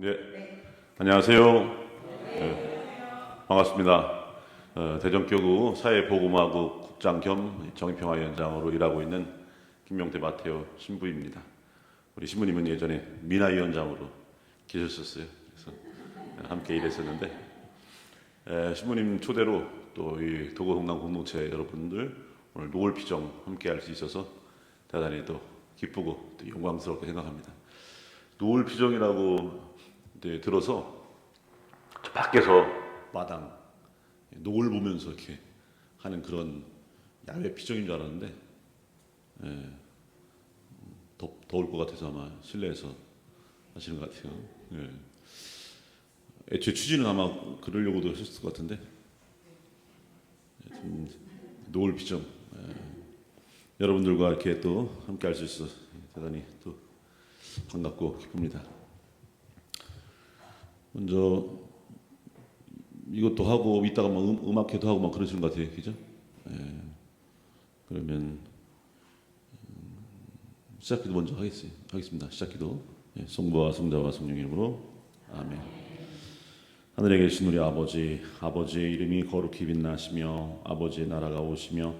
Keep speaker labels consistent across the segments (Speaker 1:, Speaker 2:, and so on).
Speaker 1: 네, 안녕하세요. 반갑습니다. 대전교구 사회보건화국 국장 겸 정의평화위원장으로 일하고 있는 김명태 마테오 신부입니다. 우리 신부님은 예전에 민화위원장으로 계셨었어요. 그래서 함께 일했었는데 신부님 초대로 또 이 도고동남 공동체 여러분들 오늘 노을피정 함께 할 수 있어서 대단히 또 기쁘고 또 영광스럽게 생각합니다. 노을피정이라고 들어서 저 밖에서 마당 노을 보면서 이렇게 하는 그런 야외 피정인 줄 알았는데 더울 것 같아서 아마 실내에서 하시는 것 같아요. 애초에 취지는 아마 그러려고도 하셨을 것 같은데 노을 피정 여러분들과 이렇게 또 함께 할 수 있어서 대단히 또 반갑고 기쁩니다. 먼저 이것도 하고 이따가 뭐 음악회도 하고 막 그러시는 것 같아요, 그죠? 그러면 시작기도 먼저 하겠습니다. 시작기도 성부와 성자와 성령 이름으로 아멘. 하늘에 계신 우리 아버지, 아버지의 이름이 거룩히 빛나시며 아버지의 나라가 오시며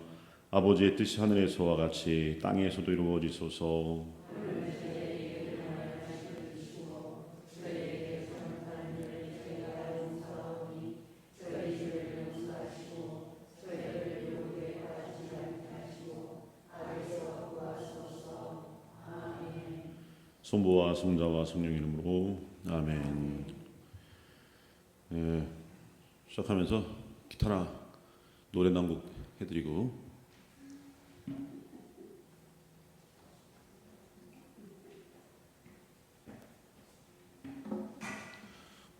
Speaker 1: 아버지의 뜻이 하늘에서와 같이 땅에서도 이루어지소서. 성부와 성자와 성령 이름으로 아멘. 시작하면서 기타나 노래 낭곡 해드리고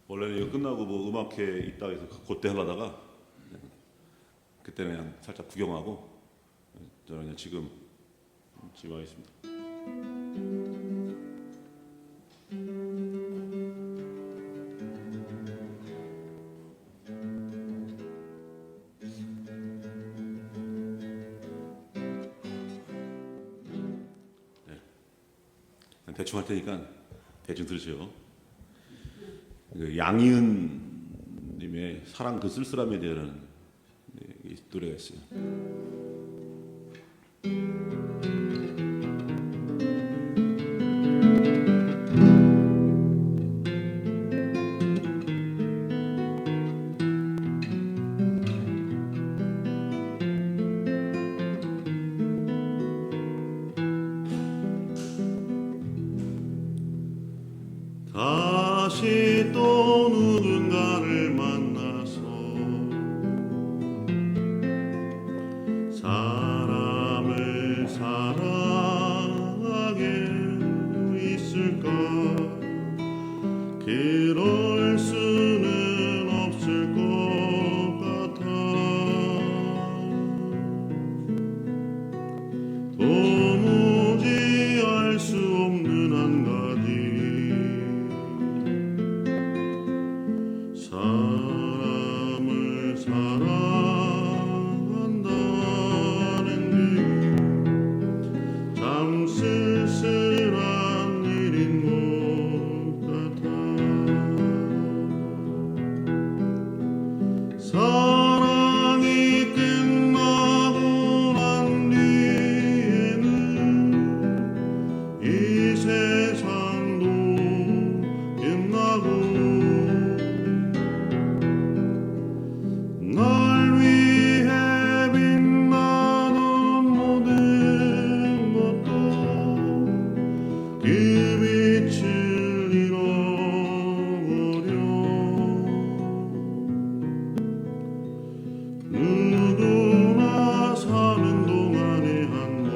Speaker 1: 원래는 이거 끝나고 뭐 음악회 있다 해서 그때 하려다가 그때는 그냥 살짝 구경하고 저는 그냥 지금 하겠습니다. 대충 할 테니까 대충 들으세요. 그 양희은 님의 사랑 그 쓸쓸함에 대한 노래가 있어요. 다시 또 누군가를 만나서 사람을 사랑하게 있을까? 그럴 수는 없을 것 같아. 도무지 알 수 없는 한 가지 사람을 사랑한다는 게 참 쓸쓸한 일인 것 같아. 사랑이 끝나고 난 뒤에는 이 세상도 끝나고 날 위해 빛나던 모든 것도 그 빛을 잃어버려. 누구나 사는 동안에 한 번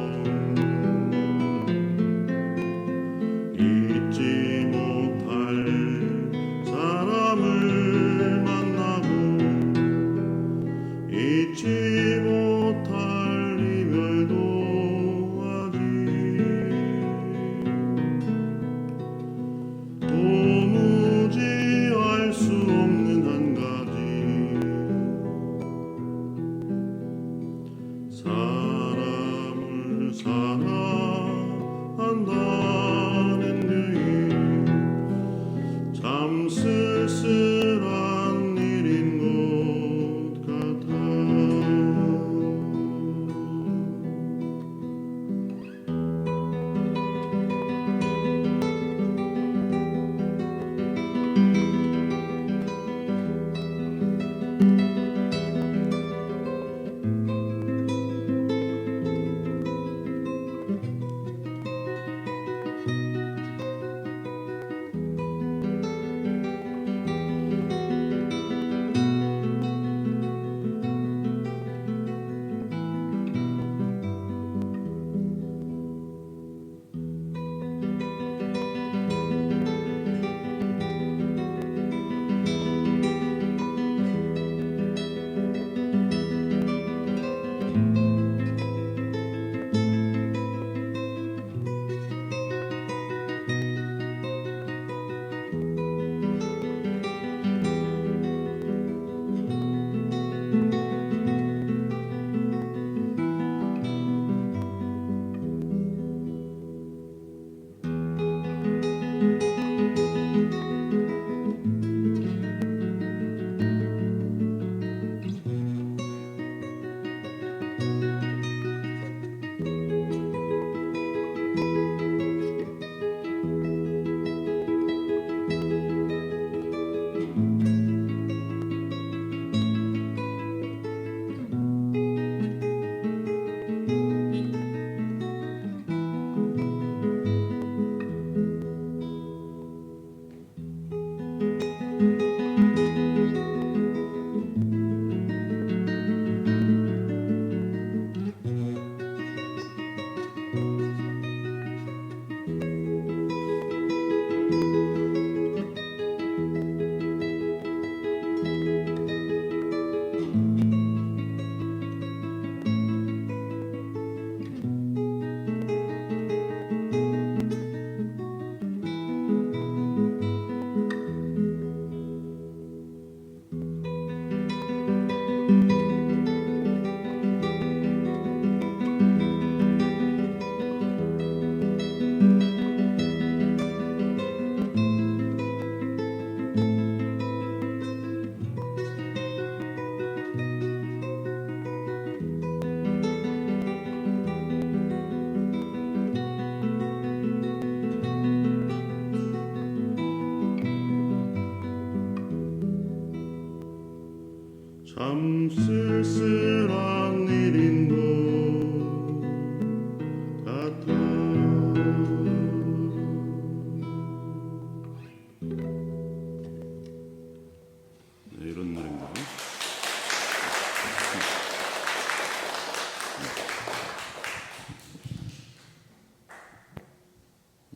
Speaker 1: 잊지 못할 사람을 만나고 잊지 못할 이별도 하지.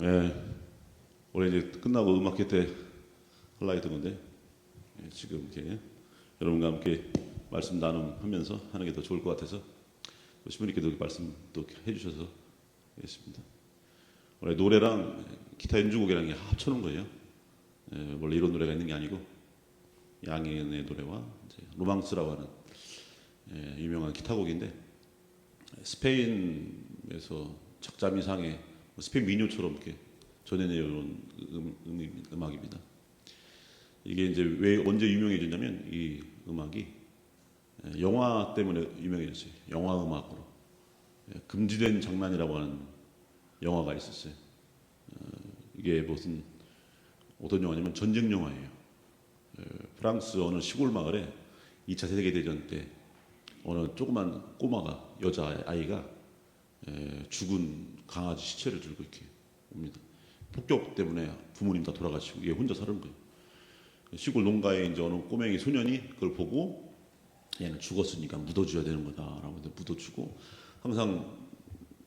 Speaker 1: 예, 올해 이제 끝나고 음악회 때 하려 했던 건데 지금 이렇게 여러분과 함께 말씀 나눔하면서 하는 게 더 좋을 것 같아서 신부님께도 말씀 또 해주셔서 했습니다. 원래 노래랑 기타 연주곡이랑 합쳐놓은 거예요. 원래 이런 노래가 있는 게 아니고 양희은의 노래와 이제 로망스라고 하는 유명한 기타곡인데 스페인에서 작자미상의 스페인 민요처럼 이렇게 전해내온 음악입니다. 이게 이제 왜 언제 유명해졌냐면 이 음악이 영화 때문에 유명해졌어요. 영화 음악으로. 금지된 장난이라고 하는 영화가 있었어요. 이게 무슨 어떤 영화냐면 전쟁 영화예요. 프랑스 어느 시골 마을에 2차 세계대전 때 어느 조그만 꼬마가 여자 아이가 죽은 강아지 시체를 들고 이렇게 옵니다. 폭격 때문에 부모님 다 돌아가시고 얘 혼자 사는 거예요. 시골 농가에 이제 어느 꼬맹이 소년이 그걸 보고 얘는 죽었으니까 묻어줘야 되는 거다라고 묻어주고 항상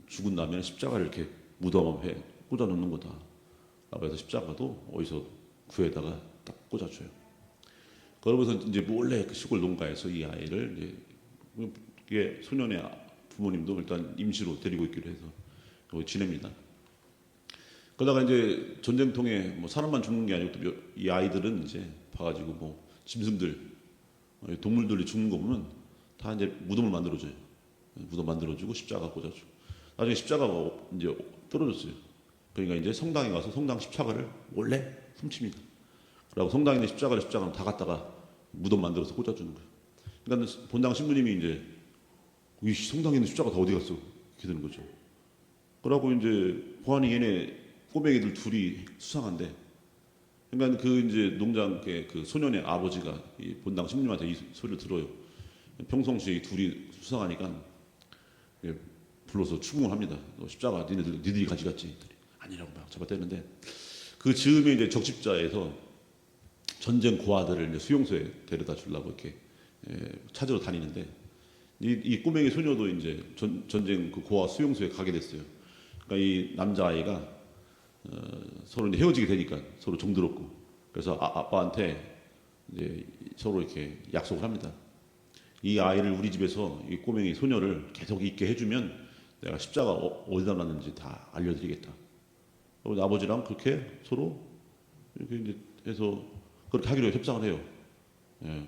Speaker 1: 죽은 다음에 십자가를 이렇게 무덤에 꽂아 놓는 거다. 라고 해서 십자가도 어디서 구해다가 딱 꽂아줘요. 그러면서 이제 몰래 그 시골 농가에서 이 아이를 이제 이게 소년의 부모님도 일단 임시로 데리고 있기로 해서 지냅니다. 그러다가 이제 전쟁통에 뭐 사람만 죽는 게 아니고 또 이 아이들은 이제 봐가지고 뭐 짐승들, 동물들이 죽는 거 보면 다 이제 무덤을 만들어줘요. 무덤 만들어주고 십자가 꽂아주고. 나중에 십자가가 이제 떨어졌어요. 그러니까 이제 성당에 가서 성당 십자가를 원래 훔칩니다. 그리고 성당에 있는 십자가를 다 갖다가 무덤 만들어서 꽂아주는 거예요. 그러니까 본당 신부님이 이제 이 성당에 있는 십자가 다 어디 갔어? 이렇게 되는 거죠. 그러고 이제 보아니 얘네 꼬맹이들 둘이 수상한데, 그러니까 그 이제 농장의 그 소년의 아버지가 이 본당 신부님한테 이 소리를 들어요. 평상시에 이 둘이 수상하니까 불러서 추궁을 합니다. 십자가 니들이 가져갔지? 아니라고 막 잡아떼는데 그 즈음에 이제 적십자에서 전쟁 고아들을 이제 수용소에 데려다 주려고 이렇게 찾으러 다니는데 이 꼬맹이 소녀도 이제 전쟁 그 고아 수용소에 가게 됐어요. 그러니까 이 남자 아이가 서로 이제 헤어지게 되니까 서로 정들었고 그래서 아빠한테 이제 서로 이렇게 약속을 합니다. 이 아이를 우리 집에서 이 꼬맹이 소녀를 계속 있게 해주면 내가 십자가 어디다 놨는지 다 알려드리겠다. 그리고 아버지랑 그렇게 서로 이렇게 이제 해서 그렇게 하기로 협상을 해요.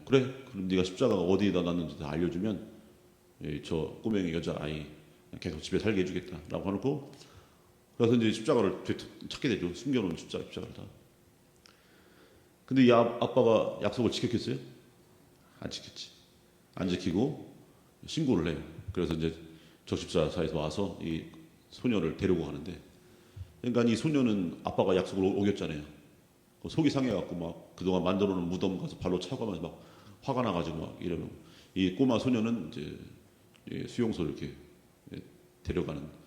Speaker 1: 그래, 그럼 네가 십자가가 어디에다 놨는지 다 알려주면 저 꼬맹이 여자 아이 계속 집에 살게 해주겠다라고 하고 그래서 이제 십자가를 찾게 되죠. 숨겨놓은 십자가를 다. 근데 이 아빠가 약속을 지켰겠어요? 안 지켰지. 안 지키고 신고를 해요. 그래서 이제 적십자사에서 와서 이 소녀를 데리고 가는데, 그러니까 이 소녀는 아빠가 약속을 어겼잖아요. 속이 상해갖고 막 그동안 만들어놓은 무덤 가서 발로 차고 하면서 막 화가 나가지고 막 이러면 이 꼬마 소녀는 이제 수용소를 이렇게 데려가는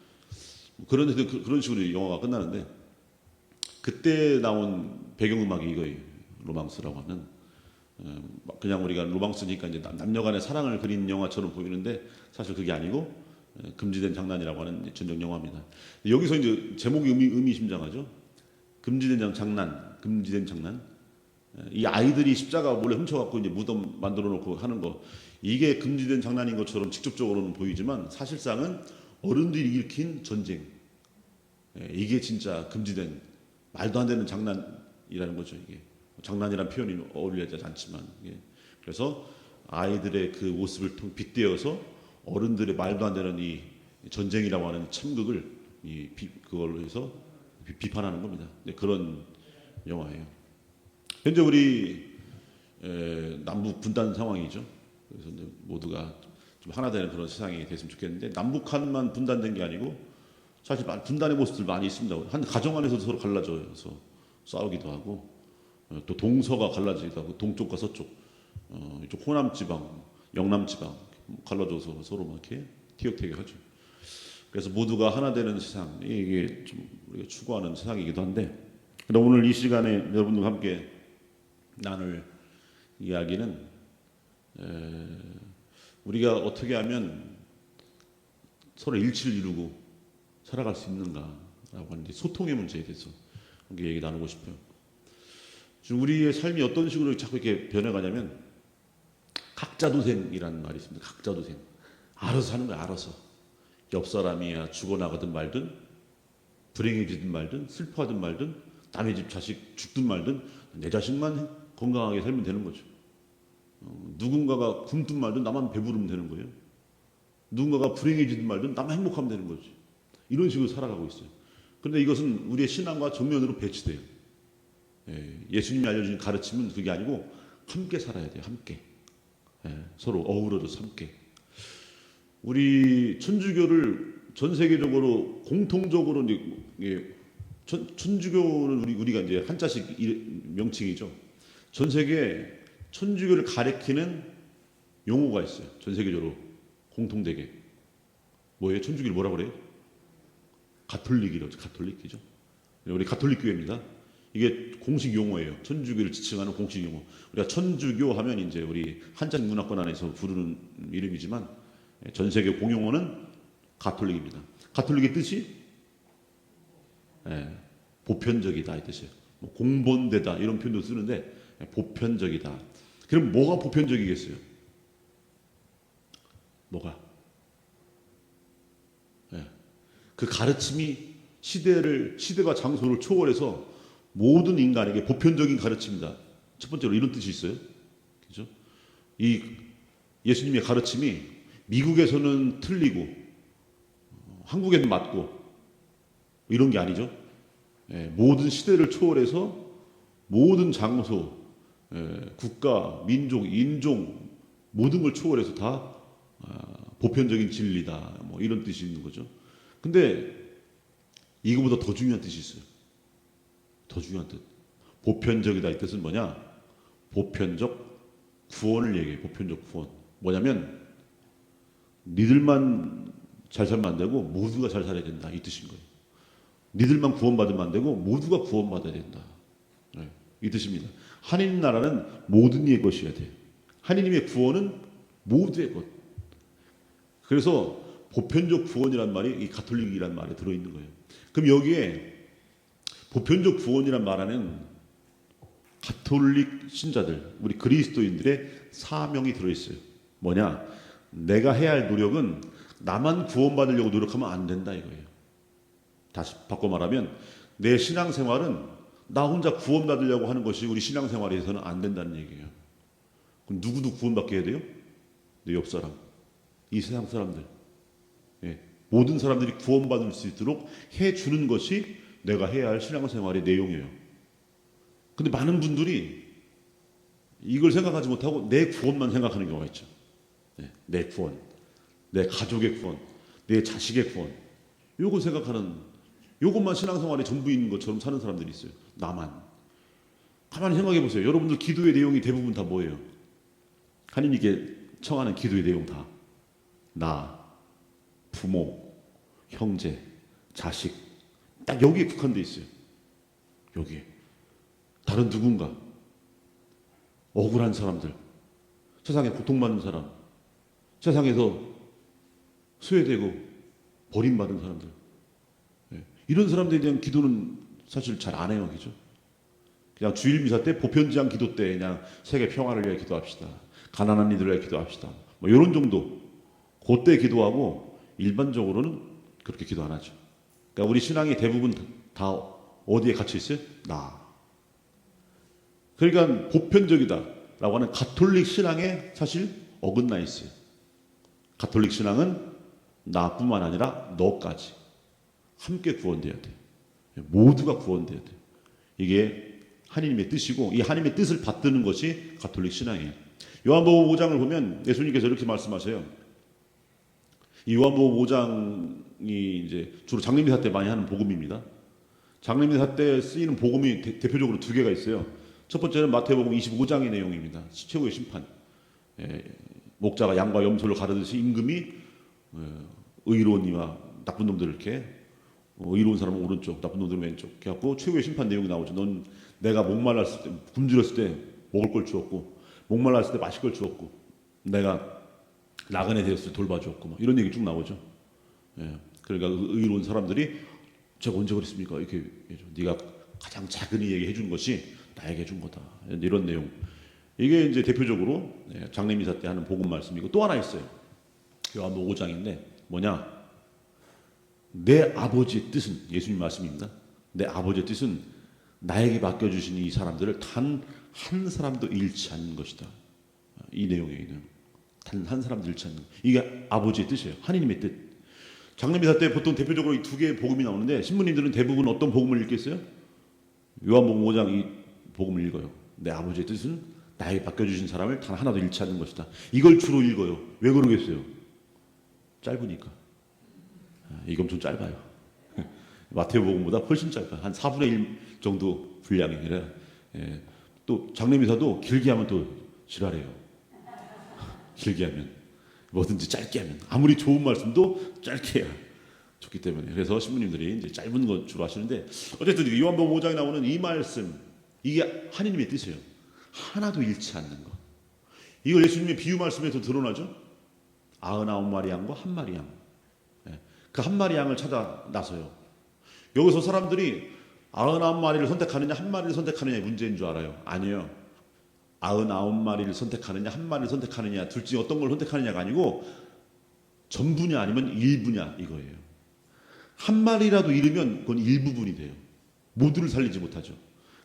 Speaker 1: 그런 그런 식으로 영화가 끝나는데 그때 나온 배경음악이 이거예요. 로망스라고 하는 그냥 우리가 로망스니까 이제 남녀간의 사랑을 그린 영화처럼 보이는데 사실 그게 아니고 금지된 장난이라고 하는 전쟁 영화입니다. 여기서 이제 제목이 의미심장하죠. 금지된 장난, 금지된 장난. 이 아이들이 십자가 몰래 훔쳐갖고 이제 무덤 만들어놓고 하는 거 이게 금지된 장난인 것처럼 직접적으로는 보이지만 사실상은 어른들이 일으킨 전쟁. 이게 진짜 금지된 말도 안 되는 장난이라는 거죠. 이게 장난이란 표현이 어울리지 않지만 그래서 아이들의 그 모습을 빗대어서 어른들의 말도 안 되는 이 전쟁이라고 하는 참극을 그걸로 해서 비판하는 겁니다. 그런 영화예요. 현재 우리 남북 분단 상황이죠. 그래서 이제 모두가 좀 하나 되는 그런 세상이 됐으면 좋겠는데 남북한만 분단된 게 아니고 사실 분단의 모습들 많이 있습니다. 한 가정 안에서도 서로 갈라져서 싸우기도 하고 또 동서가 갈라지기도 하고 동쪽과 서쪽 이쪽 호남 지방, 영남 지방 갈라져서 서로 막 이렇게 티격태격하죠. 그래서 모두가 하나 되는 세상 이게 좀 우리가 추구하는 세상이기도 한데 오늘 이 시간에 여러분들과 함께 나눌 이야기는 우리가 어떻게 하면 서로 일치를 이루고 살아갈 수 있는가라고 하는데 소통의 문제에 대해서 함께 얘기 나누고 싶어요. 지금 우리의 삶이 어떤 식으로 자꾸 이렇게 변해가냐면 각자도생이라는 말이 있습니다. 각자도생. 알아서 하는 거야. 알아서. 옆 사람이야 죽어나가든 말든 불행해지든 말든 슬퍼하든 말든 남의 집 자식 죽든 말든 내 자식만 건강하게 살면 되는 거죠. 누군가가 굶든 말든 나만 배부르면 되는 거예요. 누군가가 불행해지든 말든 나만 행복하면 되는 거지. 이런 식으로 살아가고 있어요. 그런데 이것은 우리의 신앙과 정면으로 배치돼요. 예수님이 알려주신 가르침은 그게 아니고 함께 살아야 돼요. 함께. 서로 어우러져서 함께. 우리 천주교를 전 세계적으로 공통적으로 천주교는 우리가 이제 한자식 명칭이죠. 전 세계에 천주교를 가리키는 용어가 있어요. 전 세계적으로 공통되게. 뭐예요? 천주교를 뭐라 그래요? 가톨릭이라고. 가톨릭이죠. 우리 가톨릭 교회입니다. 이게 공식 용어예요. 천주교를 지칭하는 공식 용어. 우리가 천주교 하면 이제 우리 한자식 문화권 안에서 부르는 이름이지만 전 세계 공용어는 가톨릭입니다. 가톨릭의 뜻이 보편적이다 이 뜻이에요. 공본되다 이런 표현도 쓰는데 보편적이다. 그럼 뭐가 보편적이겠어요? 뭐가? 그 가르침이 시대와 장소를 초월해서 모든 인간에게 보편적인 가르침이다. 첫 번째로 이런 뜻이 있어요. 그죠? 이 예수님의 가르침이 미국에서는 틀리고 한국에는 맞고 이런 게 아니죠. 모든 시대를 초월해서 모든 장소, 국가, 민족, 인종 모든 걸 초월해서 다 보편적인 진리다. 뭐 이런 뜻이 있는 거죠. 근데 이거보다 더 중요한 뜻이 있어요. 더 중요한 뜻. 보편적이다 이 뜻은 뭐냐? 보편적 구원을 얘기해요. 보편적 구원. 뭐냐면 니들만 잘 살면 안 되고 모두가 잘 살아야 된다 이 뜻인 거예요. 니들만 구원받으면 안 되고 모두가 구원받아야 된다. 이 뜻입니다. 하나님 나라는 모든 이의 것이어야 돼요. 하나님의 구원은 모두의 것. 그래서 보편적 구원이란 말이 이 가톨릭이란 말에 들어있는 거예요. 그럼 여기에 보편적 구원이란 말 안에는 가톨릭 신자들, 우리 그리스도인들의 사명이 들어있어요. 뭐냐? 내가 해야 할 노력은 나만 구원받으려고 노력하면 안 된다 이거예요. 다시 바꿔 말하면 내 신앙생활은 나 혼자 구원받으려고 하는 것이 우리 신앙생활에서는 안 된다는 얘기예요. 그럼 누구도 구원받게 해야 돼요? 내 옆 사람, 이 세상 사람들. 모든 사람들이 구원받을 수 있도록 해주는 것이 내가 해야 할 신앙생활의 내용이에요. 근데 많은 분들이 이걸 생각하지 못하고 내 구원만 생각하는 경우가 있죠. 내 구원, 내 가족의 구원, 내 자식의 구원. 요거 생각하는, 요것만 신앙생활의 전부인 것처럼 사는 사람들이 있어요. 나만. 가만히 생각해 보세요. 여러분들 기도의 내용이 대부분 다 뭐예요? 하나님께 청하는 기도의 내용 다. 나, 부모, 형제, 자식. 딱 여기에 국한되어 있어요. 여기에. 다른 누군가. 억울한 사람들. 세상에 고통받는 사람. 세상에서 소외되고 버림받은 사람들. 이런 사람들에 대한 기도는 사실 잘 안 해요. 그죠? 그냥 주일 미사 때 보편지향 기도 때 그냥 세계 평화를 위해 기도합시다. 가난한 이들을 위해 기도합시다. 뭐 이런 정도. 그때 기도하고 일반적으로는 그렇게 기도 안 하죠. 그러니까 우리 신앙이 대부분 다 어디에 갇혀 있어요? 나. 그러니까 보편적이다라고 하는 가톨릭 신앙에 사실 어긋나 있어요. 가톨릭 신앙은 나뿐만 아니라 너까지 함께 구원돼야 돼. 모두가 구원돼야 돼. 이게 하나님의 뜻이고 이 하나님의 뜻을 받드는 것이 가톨릭 신앙이에요. 요한복음 5장을 보면 예수님께서 이렇게 말씀하세요. 이 요한복음 5장이 이제 주로 장례미사 때 많이 하는 복음입니다. 장례미사 때 쓰이는 복음이 대표적으로 두 개가 있어요. 첫 번째는 마태복음 25장의 내용입니다. 최후의 심판. 목자가 양과 염소를 가르듯이 임금이 의로운 이와 나쁜 놈들 이렇게 의로운 사람은 오른쪽, 나쁜 놈들은 왼쪽. 이렇게 갖고 최후의 심판 내용이 나오죠. 넌 내가 목말랐을 때, 굶주렸을 때 먹을 걸 주었고, 목말랐을 때 마실 걸 주었고, 내가 나그네 되었을 때 돌봐주었고, 뭐 이런 얘기 쭉 나오죠. 그러니까 의로운 사람들이 제가 언제 그랬습니까? 이렇게 네가 가장 작은 이에게 해준 것이 나에게 해준 거다. 이런 내용. 이게 이제 대표적으로 장례미사 때 하는 복음 말씀이고, 또 하나 있어요. 요한복음 5장인데 뭐냐? 내 아버지의 뜻은, 예수님 말씀입니다. 내 아버지의 뜻은 나에게 맡겨주신 이 사람들을 단 한 사람도 잃지 않는 것이다. 이 내용이에요. 단 한 사람도 잃지 않는 것. 이게 아버지의 뜻이에요. 하느님의 뜻. 장례미사 때 보통 대표적으로 이 두 개의 복음이 나오는데, 신부님들은 대부분 어떤 복음을 읽겠어요? 요한복음 5장 이 복음을 읽어요. 내 아버지의 뜻은 나에게 맡겨주신 사람을 단 하나도 잃지 않는 것이다. 이걸 주로 읽어요. 왜 그러겠어요? 짧으니까. 이건 좀 짧아요. 마태복음보다 훨씬 짧아요. 한 4분의 1 정도 분량이라. 또 장례미사도 길게 하면 또 지랄해요. 길게 하면, 뭐든지 짧게 하면, 아무리 좋은 말씀도 짧게 해야 좋기 때문에. 그래서 신부님들이 이제 짧은 거 주로 하시는데, 어쨌든 요한복음 5장에 나오는 이 말씀, 이게 하느님의 뜻이에요. 하나도 잃지 않는 것. 이걸 예수님의 비유 말씀에서 드러나죠. 99마리 양과 한 마리 양. 그 한 마리 양을 찾아 나서요. 여기서 사람들이 99마리를 선택하느냐 한 마리를 선택하느냐의 문제인 줄 알아요. 아니에요. 99마리를 선택하느냐 한 마리를 선택하느냐, 둘 중에 어떤 걸 선택하느냐가 아니고 전부냐 아니면 일부냐 이거예요. 한 마리라도 잃으면 그건 일부분이 돼요. 모두를 살리지 못하죠.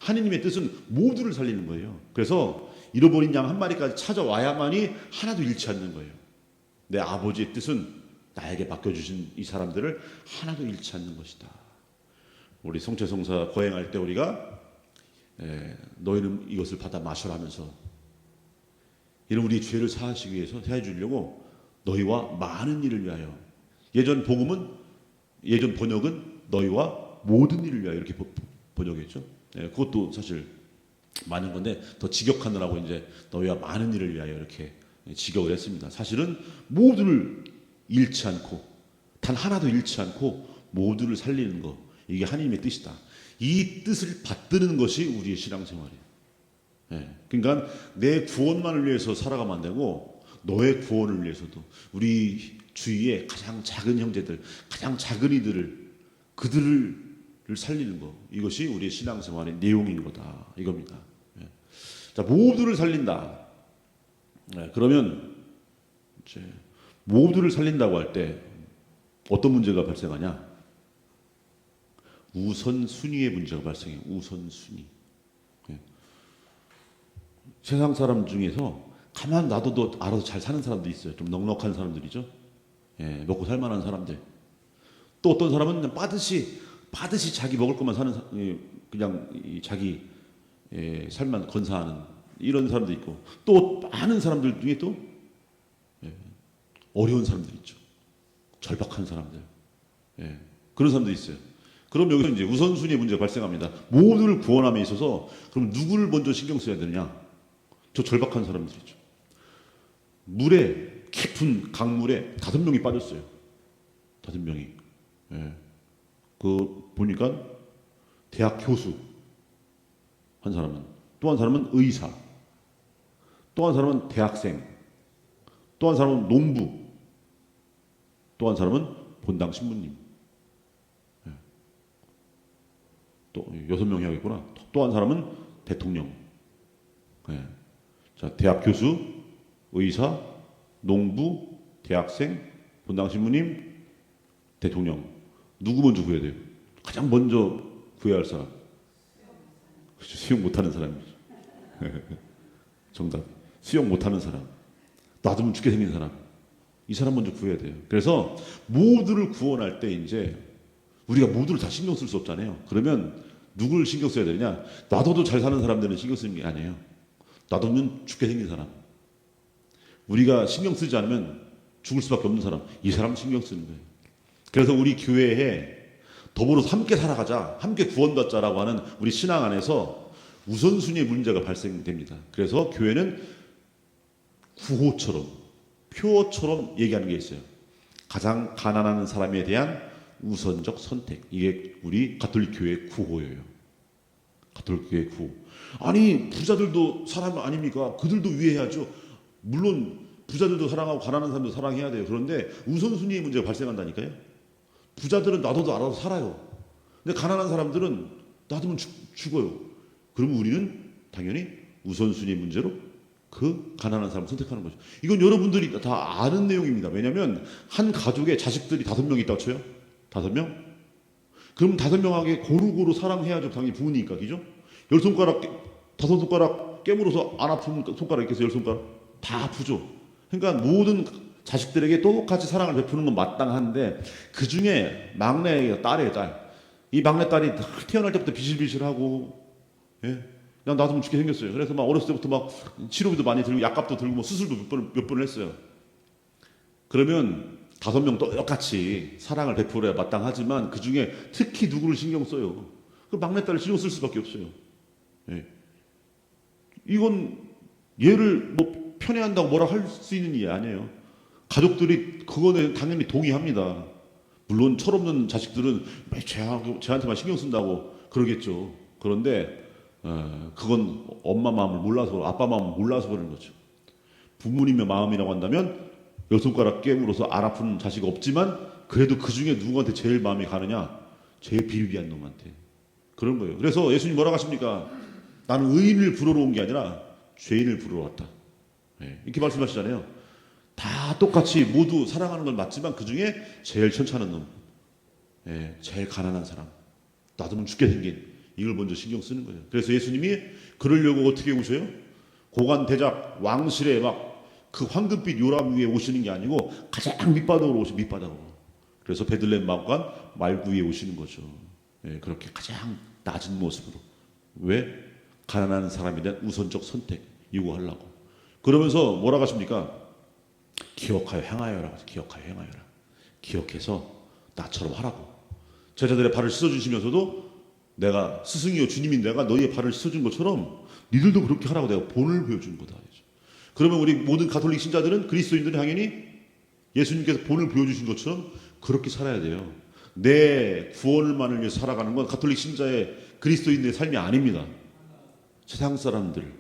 Speaker 1: 하느님의 뜻은 모두를 살리는 거예요. 그래서 잃어버린 양 한 마리까지 찾아와야만이 하나도 잃지 않는 거예요. 내 아버지의 뜻은 나에게 맡겨주신 이 사람들을 하나도 잃지 않는 것이다. 우리 성체성사 거행할 때 우리가 너희는 이것을 받아 마셔라 하면서, 이런 우리의 죄를 사하시기 위해서 사해 주려고 너희와 많은 일을 위하여. 예전 번역은 너희와 모든 일을 위하여 이렇게 번역했죠. 그것도 사실 많은 건데 더 직역하느라고 이제 너희와 많은 일을 위하여 이렇게 직역을 했습니다. 사실은 모두를 잃지 않고, 단 하나도 잃지 않고 모두를 살리는 것, 이게 하나님의 뜻이다. 이 뜻을 받드는 것이 우리의 신앙생활이에요. 그러니까 내 구원만을 위해서 살아가면 안 되고, 너의 구원을 위해서도 우리 주위의 가장 작은 형제들, 가장 작은 그들을 살리는 것, 이것이 우리의 신앙생활의 내용인 거다, 이겁니다. 자, 모두를 살린다. 그러면 이제 모두를 살린다고 할 때 어떤 문제가 발생하냐? 우선순위의 문제가 발생해요. 우선순위. 세상 사람 중에서 가만 놔둬도 알아서 잘 사는 사람도 있어요. 좀 넉넉한 사람들이죠. 먹고 살만한 사람들. 또 어떤 사람은 그냥 빠듯이 자기 먹을 것만 사는, 그냥 자기 살만 건사하는 이런 사람도 있고, 또 많은 사람들 중에 또 어려운 사람들 있죠. 절박한 사람들. 그런 사람도 있어요. 그럼 여기서 이제 우선순위의 문제가 발생합니다. 모두를 구원함에 있어서 그럼 누구를 먼저 신경 써야 되느냐? 저 절박한 사람들이죠. 물에, 깊은 강물에 5명이 빠졌어요. 5명이. 그 보니까 대학 교수 한 사람은, 또 한 사람은 의사, 또 한 사람은 대학생, 또 한 사람은 농부, 또 한 사람은 본당 신부님. 또 6명이 하겠구나. 또 한 사람은 대통령. 자, 대학 교수, 의사, 농부, 대학생, 본당 신부님, 대통령. 누구 먼저 구해야 돼요? 가장 먼저 구해야 할 사람. 그렇죠. 수영 못하는 사람이죠. 정답. 수영 못하는 사람. 놔두면 죽게 생긴 사람. 이 사람 먼저 구해야 돼요. 그래서 모두를 구원할 때 이제 우리가 모두를 다 신경 쓸 수 없잖아요. 그러면 누구를 신경 써야 되냐? 놔둬도 잘 사는 사람들은 신경 쓰는 게 아니에요. 놔두면 죽게 생긴 사람. 우리가 신경 쓰지 않으면 죽을 수밖에 없는 사람. 이 사람 신경 쓰는 거예요. 그래서 우리 교회에 더불어서 함께 살아가자, 함께 구원받자라고 하는 우리 신앙 안에서 우선순위의 문제가 발생됩니다. 그래서 교회는 구호처럼, 표어처럼 얘기하는 게 있어요. 가장 가난한 사람에 대한 우선적 선택. 이게 우리 가톨릭 교회의 구호예요. 가톨릭 교회의 구호. 아니, 부자들도 사람 아닙니까? 그들도 위해야죠. 물론 부자들도 사랑하고 가난한 사람도 사랑해야 돼요. 그런데 우선순위의 문제가 발생한다니까요. 부자들은 놔둬도 알아서 살아요. 근데 가난한 사람들은 놔두면 죽어요. 그럼 우리는 당연히 우선순위 문제로 그 가난한 사람을 선택하는 거죠. 이건 여러분들이 다 아는 내용입니다. 왜냐하면 한 가족에 자식들이 5명 있다고 쳐요. 5명? 그럼 5명에게 고루고루 사랑해야죠. 당연히 부모니까, 그죠? 10손가락, 5손가락 깨물어서 안 아픈 손가락 있겠어요? 10손가락? 다 아프죠. 그러니까 모든 자식들에게 똑같이 사랑을 베푸는 건 마땅한데 그 중에 막내 딸이에요, 딸. 이 막내 딸이 태어날 때부터 비실비실하고, 예? 그냥 놔두면 죽게 생겼어요. 그래서 막 어렸을 때부터 막 치료비도 많이 들고 약값도 들고 뭐 수술도 몇 번을 했어요. 그러면 5명 똑같이 사랑을 베풀어야 마땅하지만 그 중에 특히 누구를 신경 써요? 그 막내딸을 신경 쓸 수밖에 없어요. 예. 이건 얘를 뭐 편애한다고 뭐라 할 수 있는 일이 아니에요. 가족들이 그거는 당연히 동의합니다. 물론 철없는 자식들은 왜 쟤한테만 신경 쓴다고 그러겠죠. 그런데 그건 엄마 마음을 몰라서, 아빠 마음을 몰라서 그러는 거죠. 부모님의 마음이라고 한다면 10손가락 깨물어서 안 아픈 자식 없지만 그래도 그 중에 누구한테 제일 마음이 가느냐? 제일 비리비한 놈한테. 그런 거예요. 그래서 예수님 뭐라고 하십니까? 나는 의인을 부르러 온 게 아니라 죄인을 부르러 왔다. 이렇게 말씀하시잖아요. 다 똑같이 모두 사랑하는 건 맞지만 그 중에 제일 천찮은 놈, 제일 가난한 사람, 놔두면 죽게 생긴 이걸 먼저 신경 쓰는 거예요. 그래서 예수님이 그러려고 어떻게 오셔요? 고관 대작 왕실에 막 그 황금빛 요람 위에 오시는 게 아니고 가장 밑바닥으로 오시는 밑바닥으로. 그래서 베들레헴 마관 말구 위에 오시는 거죠. 그렇게 가장 낮은 모습으로. 왜? 가난한 사람에 대한 우선적 선택 요구하려고. 그러면서 뭐라고 하십니까? 기억하여 행하여라. 기억하여 행하여라. 기억해서 나처럼 하라고. 제자들의 발을 씻어주시면서도 내가 스승이요 주님인 내가 너희의 발을 씻어준 것처럼 니들도 그렇게 하라고 내가 본을 보여준 거다. 그러면 우리 모든 가톨릭 신자들은 그리스도인들은 당연히 예수님께서 본을 보여주신 것처럼 그렇게 살아야 돼요. 내 구원을만을 위해서 살아가는 건 가톨릭 신자의 그리스도인들의 삶이 아닙니다. 세상 사람들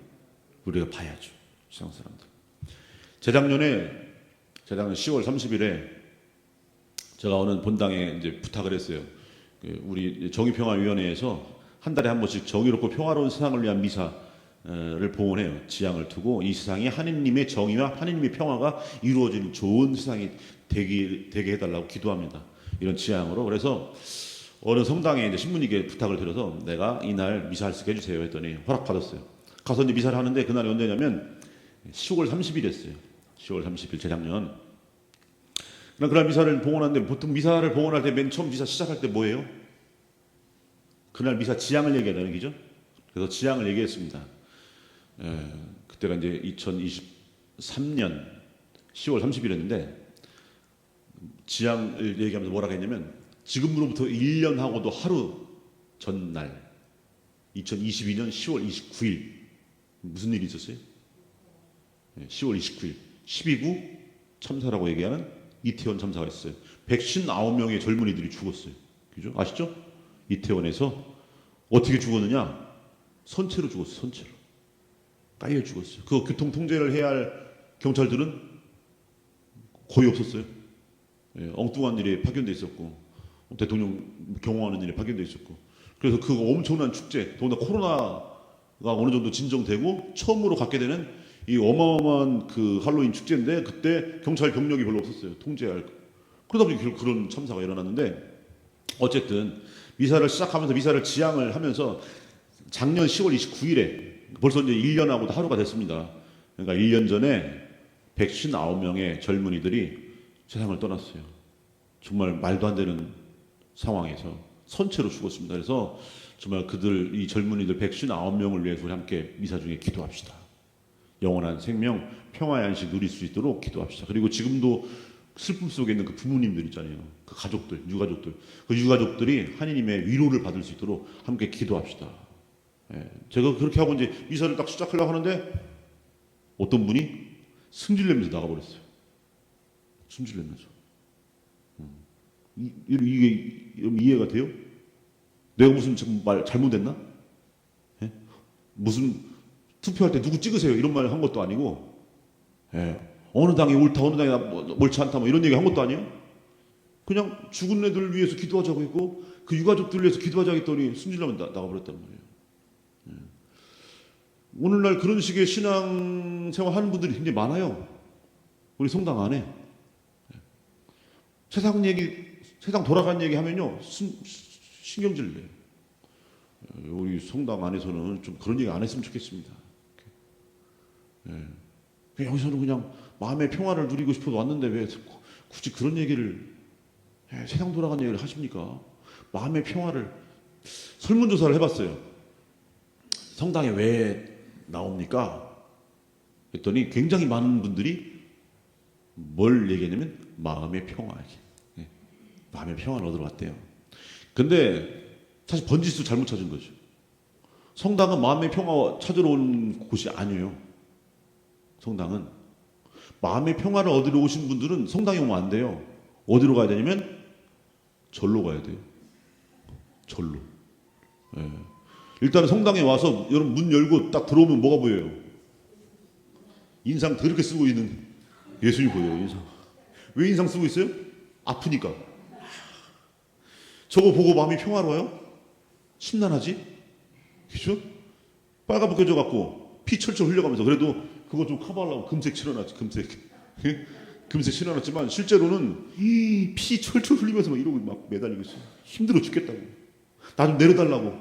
Speaker 1: 우리가 봐야죠. 세상 사람들. 재작년 10월 30일에 제가 어느 본당에 이제 부탁을 했어요. 우리 정의평화위원회에서 한 달에 한 번씩 정의롭고 평화로운 세상을 위한 미사를 봉헌해요. 지향을 두고 이 세상이 하느님의 정의와 하느님의 평화가 이루어지는 좋은 세상이 되게 해달라고 기도합니다. 이런 지향으로. 그래서 어느 성당에 이제 신부님께 부탁을 드려서 내가 이날 미사할 수 있게 해주세요 했더니 허락받았어요. 가서 이제 미사를 하는데 그날이 언제냐면 10월 30일이었어요. 10월 30일 재작년. 그날 미사를 봉헌하는데 보통 미사를 봉헌할 때 맨 처음 미사 시작할 때 뭐예요? 그날 미사 지향을 얘기하는 얘기죠. 그래서 지향을 얘기했습니다. 그때가 이제 2023년 10월 30일이었는데 지향을 얘기하면서 뭐라고 했냐면 지금으로부터 1년하고도 하루 전날 2022년 10월 29일 무슨 일이 있었어요? 10월 29일 12구 참사라고 얘기하는 이태원 참사가 있어요. 159명의 젊은이들이 죽었어요. 그죠? 아시죠? 이태원에서 어떻게 죽었느냐? 선체로 죽었어요. 선체로. 깔려 죽었어요. 그 교통 통제를 해야 할 경찰들은 거의 없었어요. 엉뚱한 일에 파견돼 있었고 대통령 경호하는 일에 파견돼 있었고 그래서 그 엄청난 축제, 더구나 코로나가 어느 정도 진정되고 처음으로 갖게 되는 이 어마어마한 그 할로윈 축제인데 그때 경찰 병력이 별로 없었어요. 통제할. 그러다 보니 그런 참사가 일어났는데 어쨌든 미사를 시작하면서 미사를 지향을 하면서 작년 10월 29일에 벌써 이제 1년하고도 하루가 됐습니다. 그러니까 1년 전에 159명의 젊은이들이 세상을 떠났어요. 정말 말도 안 되는 상황에서 선체로 죽었습니다. 그래서 정말 이 젊은이들 159명을 위해서 우리 함께 미사 중에 기도합시다. 영원한 생명, 평화의 안식 누릴 수 있도록 기도합시다. 그리고 지금도 슬픔 속에 있는 그 부모님들 있잖아요. 그 가족들, 유가족들. 그 유가족들이 하느님의 위로를 받을 수 있도록 함께 기도합시다. 제가 그렇게 하고 이제 미사를 딱 시작하려고 하는데 어떤 분이 승질내면서 나가버렸어요. 승질내면서. 이게 이해가 돼요? 내가 무슨 지금 말 잘못했나? 무슨 투표할 때 누구 찍으세요? 이런 말 한 것도 아니고, 어느 당이 옳다, 어느 당이 옳지 않다, 뭐 이런 얘기 한 것도 아니에요? 그냥 죽은 애들 위해서 기도하자고 했고,
Speaker 2: 그 유가족들을 위해서 기도하자 했더니 승질나면 나가버렸단 말이에요. 오늘날 그런 식의 신앙생활 하는 분들이 굉장히 많아요. 우리 성당 안에. 세상 얘기, 세상 돌아가는 얘기 하면요 신경질 내요. 우리 성당 안에서는 좀 그런 얘기 안 했으면 좋겠습니다. 여기서는 그냥 마음의 평화를 누리고 싶어서 왔는데 왜 굳이 그런 얘기를 세상 돌아가는 얘기를 하십니까? 마음의 평화를 설문조사를 해봤어요. 성당에 왜 나옵니까? 했더니 굉장히 많은 분들이 뭘 얘기했냐면 마음의 평화. 마음의 평화를 얻으러 왔대요. 근데 사실 번지수 잘못 찾은 거죠. 성당은 마음의 평화 찾으러 온 곳이 아니에요. 성당은 마음의 평화를 얻으러 오신 분들은 성당에 오면 안 돼요. 어디로 가야 되냐면 절로 가야 돼요. 절로. 일단은 성당에 와서 여러분 문 열고 딱 들어오면 뭐가 보여요? 인상 더럽게 쓰고 있는 예수님 보여요. 인상. 왜 인상 쓰고 있어요? 아프니까. 저거 보고 마음이 평화로워요? 심란하지? 그죠? 빨갛게 져갖고 피 철철 흘려가면서 그래도 그거 좀 커버하려고 금색 칠해놨지. 금색 칠해놨지만 실제로는 이 피 철철 흘리면서 막 이러고 막 매달리고 있어요. 힘들어 죽겠다고. 나 좀 내려달라고.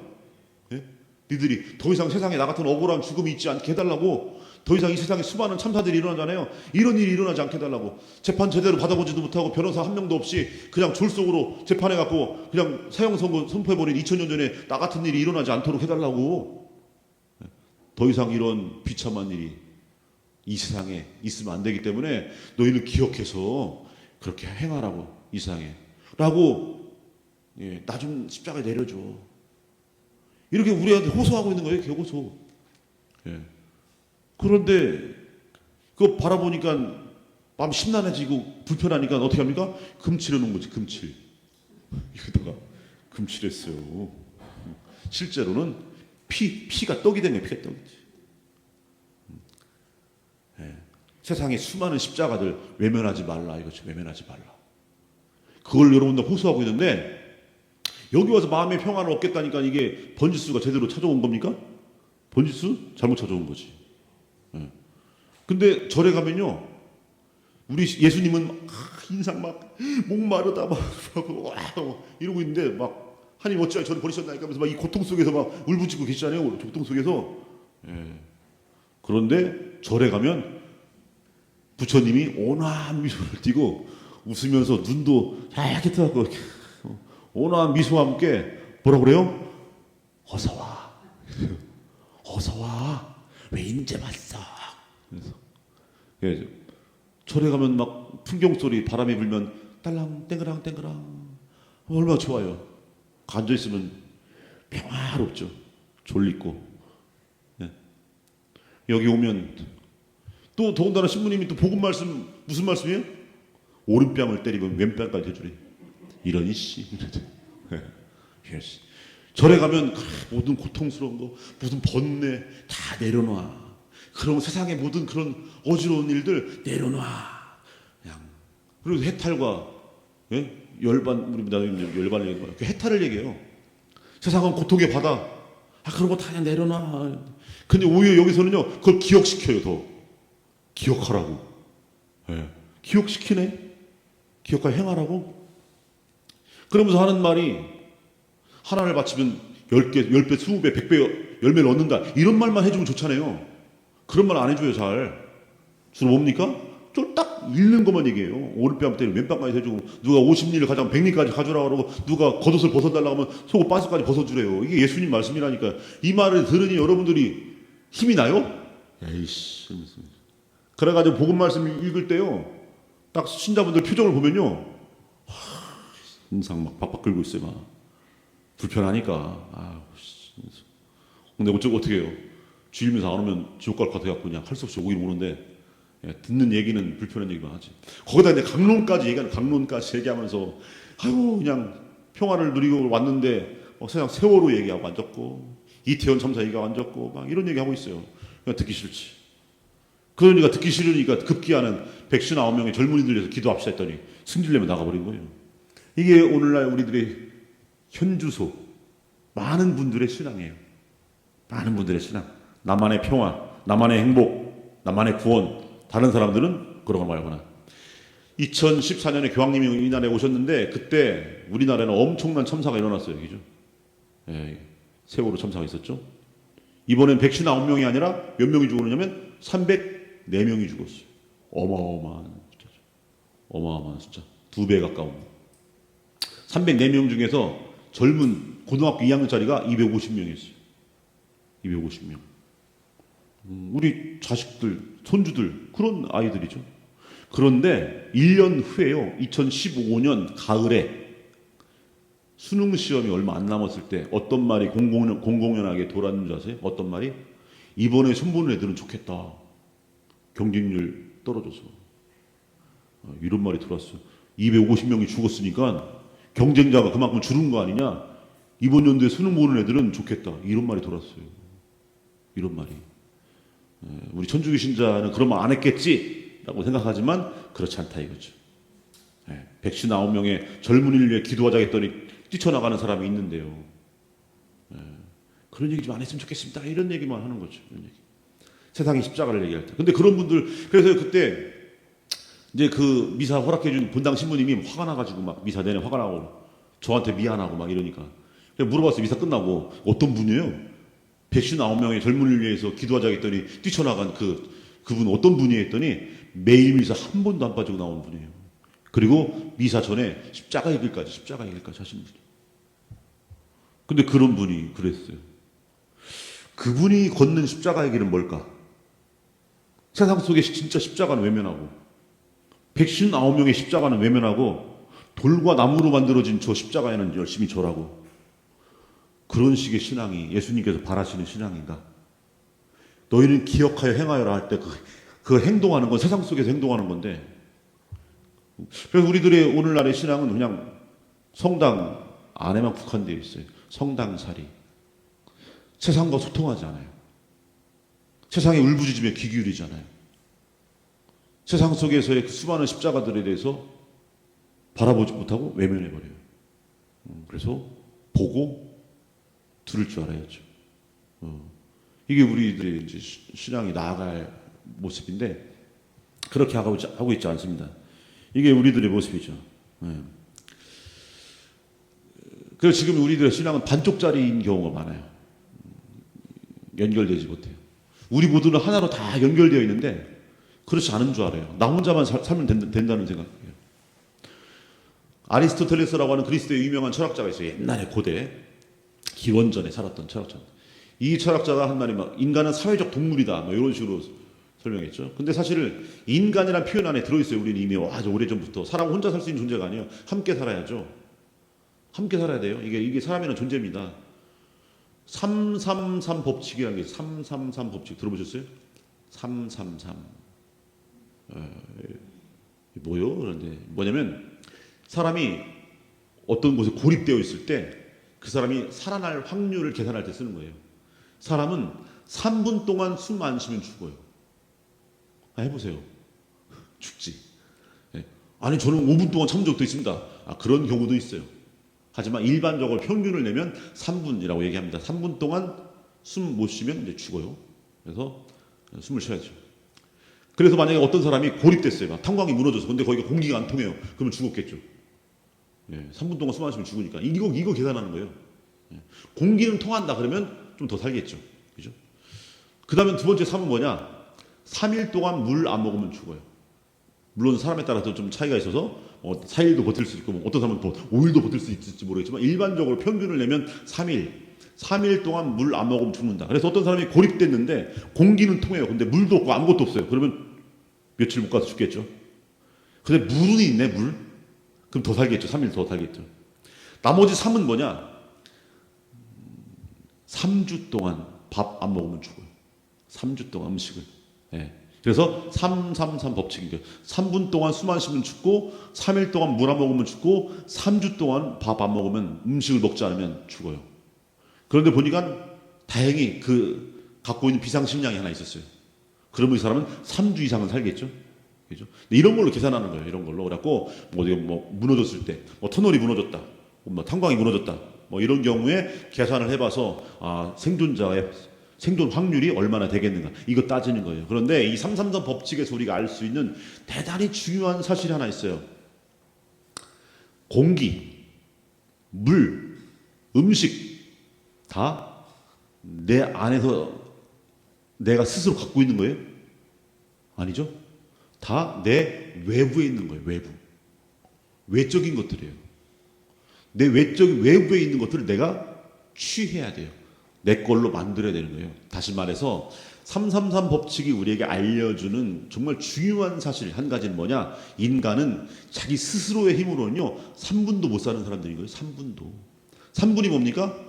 Speaker 2: 니들이 더 이상 세상에 나 같은 억울한 죽음이 있지 않게 해달라고. 더 이상 이 세상에 수많은 참사들이 일어나잖아요. 이런 일이 일어나지 않게 해달라고. 재판 제대로 받아보지도 못하고 변호사 한 명도 없이 그냥 졸속으로 재판해갖고 그냥 사형 선고 선포해버린 2000년 전에 나 같은 일이 일어나지 않도록 해달라고. 더 이상 이런 비참한 일이 이 세상에 있으면 안 되기 때문에 너희는 기억해서 그렇게 행하라고 이 세상에 라고. 나 좀 십자가에 내려줘. 이렇게 우리한테 호소하고 있는 거예요. 개호소. 그런데 그거 바라보니까 마음 심란해지고 불편하니까 어떻게 합니까? 금칠해 놓은 거지. 금칠. 이거다가 금칠했어요. 실제로는 피가 떡이 된 거예요. 피가 떡이지. 세상에 수많은 십자가들 외면하지 말라 이거죠. 외면하지 말라. 그걸 여러분들 호소하고 있는데 여기 와서 마음의 평화를 얻겠다니까 이게 번지수가 제대로 찾아온 겁니까? 번지수? 잘못 찾아온 거지. 근데 절에 가면요 우리 예수님은 인상 막 목마르다 막 이러고 있는데 막 하나님 어찌하여 저를 버리셨나니까 하면서 막 이 고통 속에서 막 울부짖고 계시잖아요. 고통 속에서. 그런데 절에 가면 부처님이 온화한 미소를 띠고 웃으면서 눈도 하얗게 떠갖고 온화한 미소와 함께 뭐라고 그래요? 어서 와. 어서 와. 왜 인제 왔어? 그래서 절에 가면 막 풍경 소리 바람이 불면 딸랑 땡그랑 땡그랑 얼마나 좋아요. 앉아 있으면 평화롭죠. 졸리고. 여기 오면 또 더군다나 신부님이 또 복음 말씀 무슨 말씀이에요? 오른뺨을 때리고 왼뺨까지 해주래. 이런 이씨. 절에 가면 모든 고통스러운 거, 무슨 번뇌 다 내려놔. 그럼 세상의 모든 그런 어지러운 일들 내려놔. 그냥. 그리고 해탈과 열반, 우리 나중에 열반을 얘기해요. 해탈을 얘기해요. 세상은 고통의 바다. 그런 거 다 그냥 내려놔. 근데 오히려 여기서는요, 그걸 기억시켜요, 더. 기억하라고. 기억시키네. 기억과 행하라고. 그러면서 하는 말이 하나를 바치면 10개, 10배, 20배, 100배 열매를 얻는다. 이런 말만 해주면 좋잖아요. 그런 말 안 해줘요, 잘. 주로 뭡니까? 쫄딱 읽는 것만 얘기해요. 오른뺨 때리고 왼뺨까지 해주고 누가 50리를 가져가면 100리까지 가져라 그러고 누가 겉옷을 벗어달라고 하면 속옷 반스까지 벗어주래요. 이게 예수님 말씀이라니까. 이 말을 들으니 여러분들이 힘이 나요? 에이씨. 그래가지고 복음 말씀 읽을 때요. 딱 신자분들 표정을 보면요. 인상 막 박박 긁고 있어요. 막. 불편하니까. 근데 어떻게 해요? 주일면서 안 오면 지옥 갈 것 같아갖고 그냥 할 수 없이 오긴 오는데 듣는 얘기는 불편한 얘기만 하지. 거기다 이제 강론까지 얘기하는 강론까지 얘기하면서 그냥 평화를 누리고 왔는데 세상 세월호 얘기하고 앉았고 이태원 참사 얘기하고 앉았고 막 이런 얘기하고 있어요. 그냥 듣기 싫지. 그러니까 듣기 싫으니까 급기야는 159명의 젊은이들 위해서 기도합시다 했더니 승질내면 나가버린 거예요. 이게 오늘날 우리들의 현주소, 많은 분들의 신앙이에요. 많은 분들의 신앙. 나만의 평화, 나만의 행복, 나만의 구원. 다른 사람들은 그러고 말거나. 2014년에 교황님이 우리나라에 오셨는데 그때 우리나라에는 엄청난 참사가 일어났어요. 그죠? 예, 세월호 참사가 있었죠. 이번엔 119명이 아니라 몇 명이 죽었냐면 304명이 죽었어요. 어마어마한 숫자죠. 어마어마한 숫자. 2배 가까운. 304명 중에서 젊은 고등학교 2학년짜리가 250명이었어요. 250명. 우리 자식들, 손주들 그런 아이들이죠. 그런데 1년 후에요. 2015년 가을에 수능 시험이 얼마 안 남았을 때 어떤 말이 공공연하게 돌았는지 아세요? 어떤 말이? 이번에 시험 보는 애들은 좋겠다. 경쟁률 떨어져서. 이런 말이 들어왔어요. 250명이 죽었으니까 경쟁자가 그만큼 줄은 거 아니냐? 이번 연도에 수능 보는 애들은 좋겠다. 이런 말이 돌았어요. 이런 말이. 우리 천주교 신자는 그런 말 안 했겠지라고 생각하지만 그렇지 않다 이거죠. 159명의 젊은이를 위해 기도하자 했더니 뛰쳐나가는 사람이 있는데요. 그런 얘기 좀 안 했으면 좋겠습니다. 이런 얘기만 하는 거죠. 이런 얘기. 세상의 십자가를 얘기할 때. 근데 그런 분들, 그래서 그때 이제 그 미사 허락해준 본당 신부님이 화가 나가지고 막 미사 내내 화가 나고 저한테 미안하고 막 이러니까. 물어봤어요. 미사 끝나고 어떤 분이에요? 159명의 젊은이를 위해서 기도하자 했더니 뛰쳐나간 그분 어떤 분이 했더니 매일 미사 한 번도 안 빠지고 나온 분이에요. 그리고 미사 전에 십자가 얘기까지 하신 분이에요. 근데 그런 분이 그랬어요. 그분이 걷는 십자가의 길은 뭘까? 세상 속에 진짜 십자가는 외면하고 159명의 십자가는 외면하고 돌과 나무로 만들어진 저 십자가에는 열심히 절하고 그런 식의 신앙이 예수님께서 바라시는 신앙인가? 너희는 기억하여 행하여라 할 때 그 행동하는 건 세상 속에서 행동하는 건데 그래서 우리들의 오늘날의 신앙은 그냥 성당 안에만 국한되어 있어요. 성당살이. 세상과 소통하지 않아요. 세상의 울부짖음에 귀 기울이지 않아요. 세상 속에서의 그 수많은 십자가들에 대해서 바라보지 못하고 외면해버려요. 그래서 보고 들을 줄 알아야죠. 이게 우리들의 이제 신앙이 나아갈 모습인데 그렇게 하고 있지 않습니다. 이게 우리들의 모습이죠. 그래서 지금 우리들의 신앙은 반쪽짜리인 경우가 많아요. 연결되지 못해요. 우리 모두는 하나로 다 연결되어 있는데 그렇지 않은 줄 알아요. 나 혼자만 살면 된다는 생각이에요. 아리스토텔레스라고 하는 그리스의 유명한 철학자가 있어요. 옛날에 고대 기원전에 살았던 철학자. 이 철학자가 한 말이 막 인간은 사회적 동물이다. 뭐 이런 식으로 설명했죠. 근데 사실 인간이라는 표현 안에 들어있어요. 우리는 이미 아주 오래전부터. 사람 혼자 살 수 있는 존재가 아니에요. 함께 살아야죠. 함께 살아야 돼요. 이게 사람이라는 존재입니다. 333 법칙이라는 게 333 법칙 들어보셨어요? 333. 뭐요? 그런데 뭐냐면 사람이 어떤 곳에 고립되어 있을 때 그 사람이 살아날 확률을 계산할 때 쓰는 거예요. 사람은 3분 동안 숨 안 쉬면 죽어요. 해보세요. 죽지. 아니 저는 5분 동안 참은 적도 있습니다. 그런 경우도 있어요. 하지만 일반적으로 평균을 내면 3분이라고 얘기합니다. 3분 동안 숨 못 쉬면 이제 죽어요. 그래서 숨을 쉬어야죠. 그래서 만약에 어떤 사람이 고립됐어요. 막 탄광이 무너져서. 근데 거기가 공기가 안 통해요. 그러면 죽었겠죠. 3분 동안 숨 안 쉬면 죽으니까. 이거 계산하는 거예요. 공기는 통한다 그러면 좀 더 살겠죠. 그죠? 그 다음에 두 번째 3은 뭐냐? 3일 동안 물 안 먹으면 죽어요. 물론 사람에 따라서 좀 차이가 있어서 4일도 버틸 수 있고 어떤 사람은 5일도 버틸 수 있을지 모르겠지만 일반적으로 평균을 내면 3일 동안 물 안 먹으면 죽는다. 그래서 어떤 사람이 고립됐는데 공기는 통해요. 근데 물도 없고 아무것도 없어요. 그러면 며칠 못 가서 죽겠죠. 근데 물은 있네, 물. 그럼 더 살겠죠. 3일 더 살겠죠. 나머지 3은 뭐냐? 3주 동안 밥 안 먹으면 죽어요. 3주 동안 음식을. 그래서 333 법칙이죠. 3분 동안 숨 안 쉬면 죽고 3일 동안 물 안 먹으면 죽고 3주 동안 밥 안 먹으면 음식을 먹지 않으면 죽어요. 그런데 보니까 다행히 갖고 있는 비상식량이 하나 있었어요. 그러면 이 사람은 3주 이상은 살겠죠. 그죠? 이런 걸로 계산하는 거예요. 이런 걸로. 그래갖고 뭐 무너졌을 때, 터널이 무너졌다, 탄광이 무너졌다. 뭐 이런 경우에 계산을 해봐서 생존자의 생존 확률이 얼마나 되겠는가 이거 따지는 거예요. 그런데 이 333 법칙에서 우리가 알 수 있는 대단히 중요한 사실이 하나 있어요. 공기, 물, 음식 다 내 안에서 내가 스스로 갖고 있는 거예요? 아니죠? 다 내 외부에 있는 거예요. 외적인 것들이에요. 내 외부에 있는 것들을 내가 취해야 돼요. 내 걸로 만들어야 되는 거예요. 다시 말해서 333 법칙이 우리에게 알려주는 정말 중요한 사실 한 가지는 뭐냐? 인간은 자기 스스로의 힘으로는요 3분도 못 사는 사람들인 거예요. 3분이 뭡니까?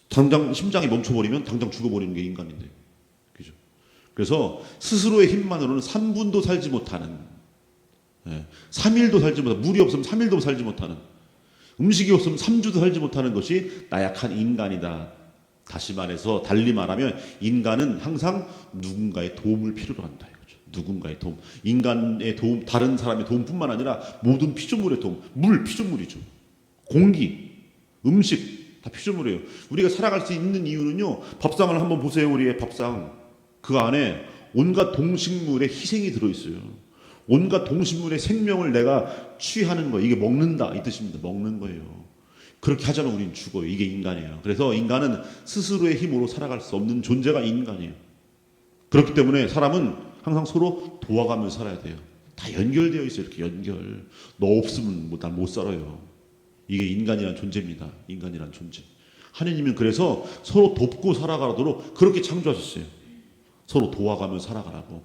Speaker 2: 당장 심장이 멈춰버리면 당장 죽어버리는 게 인간인데, 그죠? 그래서 스스로의 힘만으로는 3분도 살지 못하는, 3일도 살지 못하는, 물이 없으면 3일도 살지 못하는, 음식이 없으면 3주도 살지 못하는 것이 나약한 인간이다. 다시 말해서 달리 말하면 인간은 항상 누군가의 도움을 필요로 한다. 이거죠. 누군가의 도움. 인간의 도움, 다른 사람의 도움뿐만 아니라 모든 피조물의 도움. 물, 피조물이죠. 공기, 음식 다 피조물이에요. 우리가 살아갈 수 있는 이유는요. 밥상을 한번 보세요. 우리의 밥상. 그 안에 온갖 동식물의 희생이 들어있어요. 온갖 동식물의 생명을 내가 취하는 거예요. 이게 먹는다 이 뜻입니다. 먹는 거예요. 그렇게 하자면 우리는 죽어요. 이게 인간이에요. 그래서 인간은 스스로의 힘으로 살아갈 수 없는 존재가 인간이에요. 그렇기 때문에 사람은 항상 서로 도와가면서 살아야 돼요. 다 연결되어 있어요. 이렇게 연결. 너 없으면 난 못 살아요. 이게 인간이란 존재입니다. 인간이란 존재. 하느님은 그래서 서로 돕고 살아가도록 그렇게 창조하셨어요. 서로 도와가면서 살아가라고.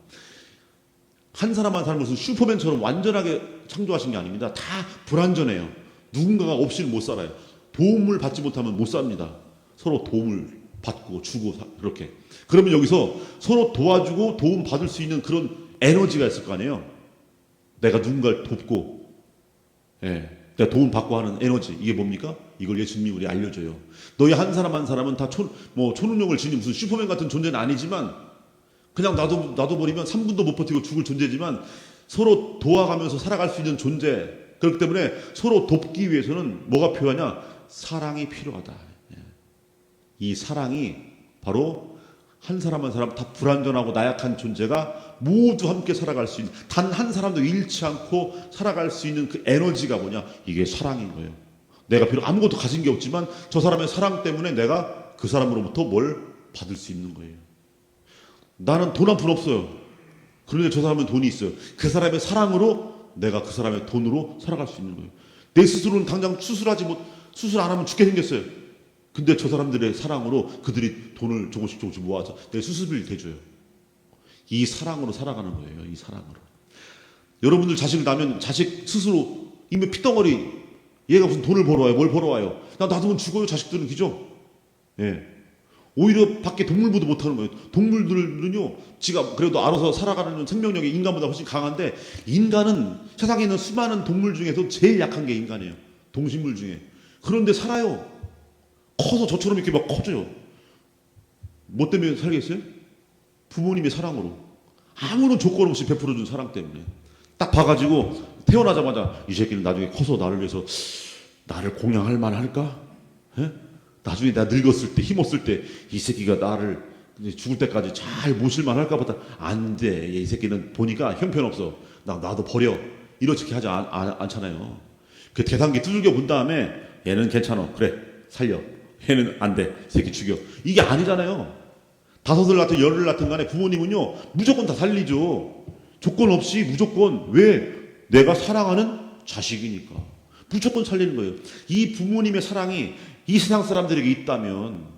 Speaker 2: 한 사람만 사는 것은 슈퍼맨처럼 완전하게 창조하신 게 아닙니다. 다 불완전해요. 누군가가 없이는 못 살아요. 도움을 받지 못하면 못 삽니다. 서로 도움을 받고 주고 그렇게. 그러면 여기서 서로 도와주고 도움 받을 수 있는 그런 에너지가 있을 거 아니에요. 내가 누군가를 돕고 내가 도움 받고 하는 에너지. 이게 뭡니까? 이걸 예수님이 우리 알려줘요. 너희 한 사람 한 사람은 다 초능력을 지닌 무슨 슈퍼맨 같은 존재는 아니지만 그냥 놔둬버리면 3분도 못 버티고 죽을 존재지만 서로 도와가면서 살아갈 수 있는 존재. 그렇기 때문에 서로 돕기 위해서는 뭐가 필요하냐? 사랑이 필요하다. 이 사랑이 바로 한 사람 한 사람 다 불완전하고 나약한 존재가 모두 함께 살아갈 수 있는, 단 한 사람도 잃지 않고 살아갈 수 있는 그 에너지가 뭐냐? 이게 사랑인 거예요. 내가 비록 아무것도 가진 게 없지만 저 사람의 사랑 때문에 내가 그 사람으로부터 뭘 받을 수 있는 거예요. 나는 돈 한 푼 없어요. 그런데 저 사람은 돈이 있어요. 그 사람의 사랑으로 내가 그 사람의 돈으로 살아갈 수 있는 거예요. 내 스스로는 당장 수술 안 하면 죽게 생겼어요. 근데 저 사람들의 사랑으로 그들이 돈을 조금씩 모아서 내 수술비를 대줘요. 이 사랑으로 살아가는 거예요. 이 사랑으로. 여러분들 자식을 낳으면 자식 스스로 이미 피덩어리, 얘가 무슨 돈을 벌어와요. 뭘 벌어와요. 놔두면 죽어요. 자식들은, 그죠? 오히려 밖에 동물보다 못하는 거예요. 동물들은요, 지가 그래도 알아서 살아가는 생명력이 인간보다 훨씬 강한데, 인간은 세상에 있는 수많은 동물 중에서 제일 약한 게 인간이에요. 동식물 중에. 그런데 살아요. 커서 저처럼 이렇게 막 커져요. 뭐 때문에 살겠어요? 부모님의 사랑으로. 아무런 조건 없이 베풀어준 사랑 때문에. 딱 봐가지고 태어나자마자 이 새끼는 나중에 커서 나를 위해서 나를 공양할 만할까? 나중에 내가 늙었을 때, 힘없을 때 이 새끼가 나를 죽을 때까지 잘 모실 만할까 보다. 안 돼. 이 새끼는 보니까 형편없어. 나도 버려. 이렇게 하지 않잖아요. 그 계산기 두들겨 본 다음에 얘는 괜찮아. 그래. 살려. 얘는 안 돼. 이 새끼 죽여. 이게 아니잖아요. 5을 낳든 10을 낳든 간에 부모님은요 무조건 다 살리죠. 조건 없이 무조건. 왜? 내가 사랑하는 자식이니까. 무조건 살리는 거예요. 이 부모님의 사랑이 이 세상 사람들에게 있다면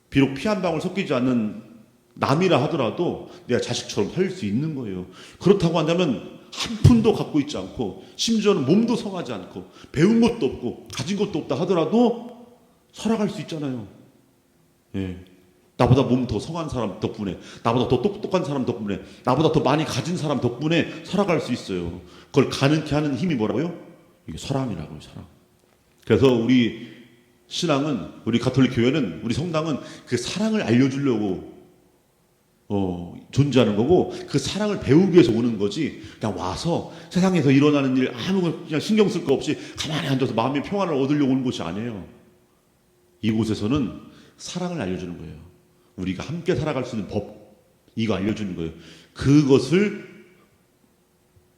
Speaker 2: 비록 피 한 방울 섞이지 않는 남이라 하더라도 내가 자식처럼 살릴 수 있는 거예요. 그렇다고 한다면 한 푼도 갖고 있지 않고 심지어는 몸도 성하지 않고 배운 것도 없고 가진 것도 없다 하더라도 살아갈 수 있잖아요. 나보다 몸 더 성한 사람 덕분에, 나보다 더 똑똑한 사람 덕분에, 나보다 더 많이 가진 사람 덕분에 살아갈 수 있어요. 그걸 가능케 하는 힘이 뭐라고요? 이게 사랑이라고요. 사랑. 그래서 우리 신앙은, 우리 가톨릭 교회는, 우리 성당은 그 사랑을 알려주려고 존재하는 거고, 그 사랑을 배우기 위해서 오는 거지, 그냥 와서 세상에서 일어나는 일 아무 그냥 신경 쓸 거 없이 가만히 앉아서 마음의 평안을 얻으려고 오는 곳이 아니에요. 이곳에서는 사랑을 알려주는 거예요. 우리가 함께 살아갈 수 있는 법, 이거 알려주는 거예요. 그것을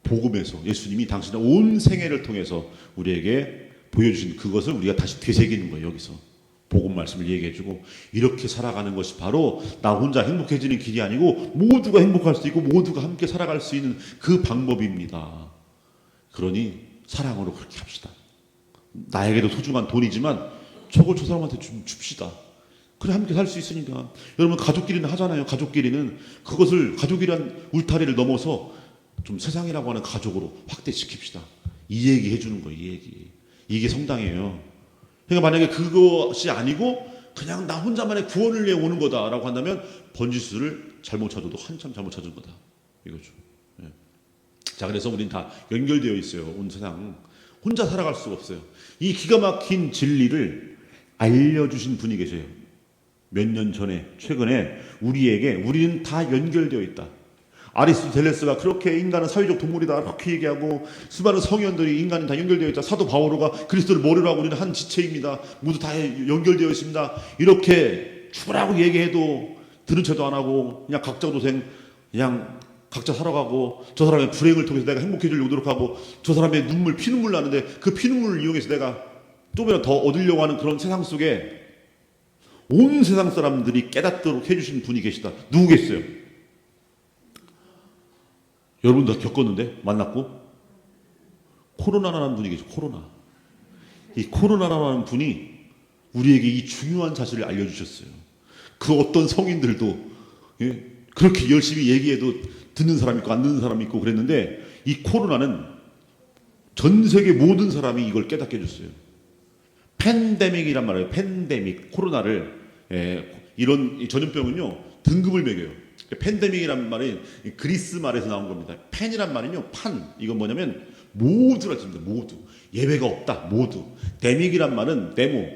Speaker 2: 복음에서 예수님이 당신의 온 생애를 통해서 우리에게 보여주신 그것을 우리가 다시 되새기는 거예요. 여기서 복음 말씀을 얘기해주고, 이렇게 살아가는 것이 바로 나 혼자 행복해지는 길이 아니고 모두가 행복할 수 있고 모두가 함께 살아갈 수 있는 그 방법입니다. 그러니 사랑으로 그렇게 합시다. 나에게도 소중한 돈이지만 저걸 저 사람한테 좀 줍시다. 그래 함께 살 수 있으니까. 여러분 가족끼리는 하잖아요. 가족끼리는 그것을 가족이란 울타리를 넘어서 좀 세상이라고 하는 가족으로 확대시킵시다. 이 얘기 해주는 거예요. 이 얘기. 이게 성당이에요. 그러니까 만약에 그것이 아니고 그냥 나 혼자만의 구원을 위해 오는 거다라고 한다면 번지수를 잘못 찾아도 한참 잘못 찾은 거다. 이거죠. 예. 자, 그래서 우린 다 연결되어 있어요. 온 세상. 혼자 살아갈 수가 없어요. 이 기가 막힌 진리를 알려주신 분이 계세요. 몇 년 전에, 최근에 우리는 다 연결되어 있다. 아리스토텔레스가 그렇게 인간은 사회적 동물이다 그렇게 얘기하고, 수많은 성현들이 인간이 다 연결되어 있다. 사도 바오로가 그리스도를 머리로 하고 우리는 한 지체입니다. 모두 다 연결되어 있습니다. 이렇게 죽으라고 얘기해도 들은 채도 안 하고 그냥 각자 도생, 그냥 각자 살아가고, 저 사람의 불행을 통해서 내가 행복해지려고 노력하고, 저 사람의 피눈물 나는데 그 피눈물을 이용해서 내가 조금이라도 더 얻으려고 하는 그런 세상 속에 온 세상 사람들이 깨닫도록 해주신 분이 계시다. 누구겠어요? 여러분도 겪었는데 만났고, 코로나라는 분이 계죠. 코로나. 이 코로나라는 분이 우리에게 이 중요한 사실을 알려주셨어요. 그 어떤 성인들도 그렇게 열심히 얘기해도 듣는 사람이 있고 안 듣는 사람이 있고 그랬는데, 이 코로나는 전 세계 모든 사람이 이걸 깨닫게 해줬어요. 팬데믹이란 말이에요. 팬데믹. 코로나를, 이런 이 전염병은요 등급을 매겨요. 팬데믹이란 말이 그리스 말에서 나온 겁니다. 팬이란 말은요 판. 이건 뭐냐면 모두라 뜻입니다. 모두. 예외가 없다. 모두. 데믹이란 말은 데모.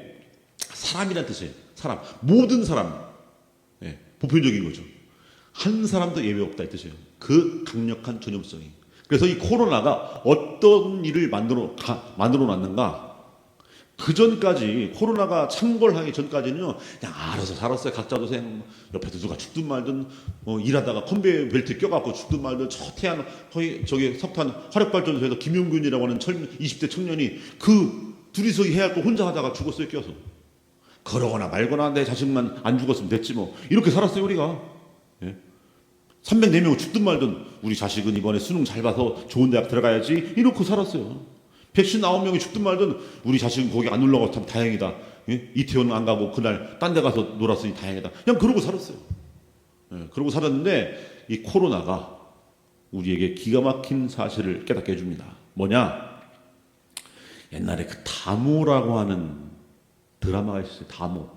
Speaker 2: 사람이란 뜻이에요. 사람. 모든 사람. 보편적인 거죠. 한 사람도 예외 없다 이 뜻이에요. 그 강력한 전염성이. 그래서 이 코로나가 어떤 일을 만들어 놨는가? 그 전까지, 코로나가 창궐하기 전까지는요 그냥 알아서 살았어요. 각자 도생. 옆에서 누가 죽든 말든, 일하다가 컨베이어 벨트 껴갖고 죽든 말든, 저 태안 저기 석탄 화력발전소에서 김용균이라고 하는 20대 청년이 그 둘이서 해야 할 거 혼자 하다가 죽었어요. 껴서. 그러거나 말거나 내 자식만 안 죽었으면 됐지 뭐. 이렇게 살았어요 우리가. 304명 죽든 말든 우리 자식은 이번에 수능 잘 봐서 좋은 대학 들어가야지 이렇게 살았어요. 119명이 죽든 말든 우리 자식은 거기 안 올라가서 참 다행이다. 이태원 안 가고 그날 딴 데 가서 놀았으니 다행이다. 그냥 그러고 살았어요. 그러고 살았는데 이 코로나가 우리에게 기가 막힌 사실을 깨닫게 해줍니다. 뭐냐? 옛날에 그 다모라고 하는 드라마가 있어요. 다모.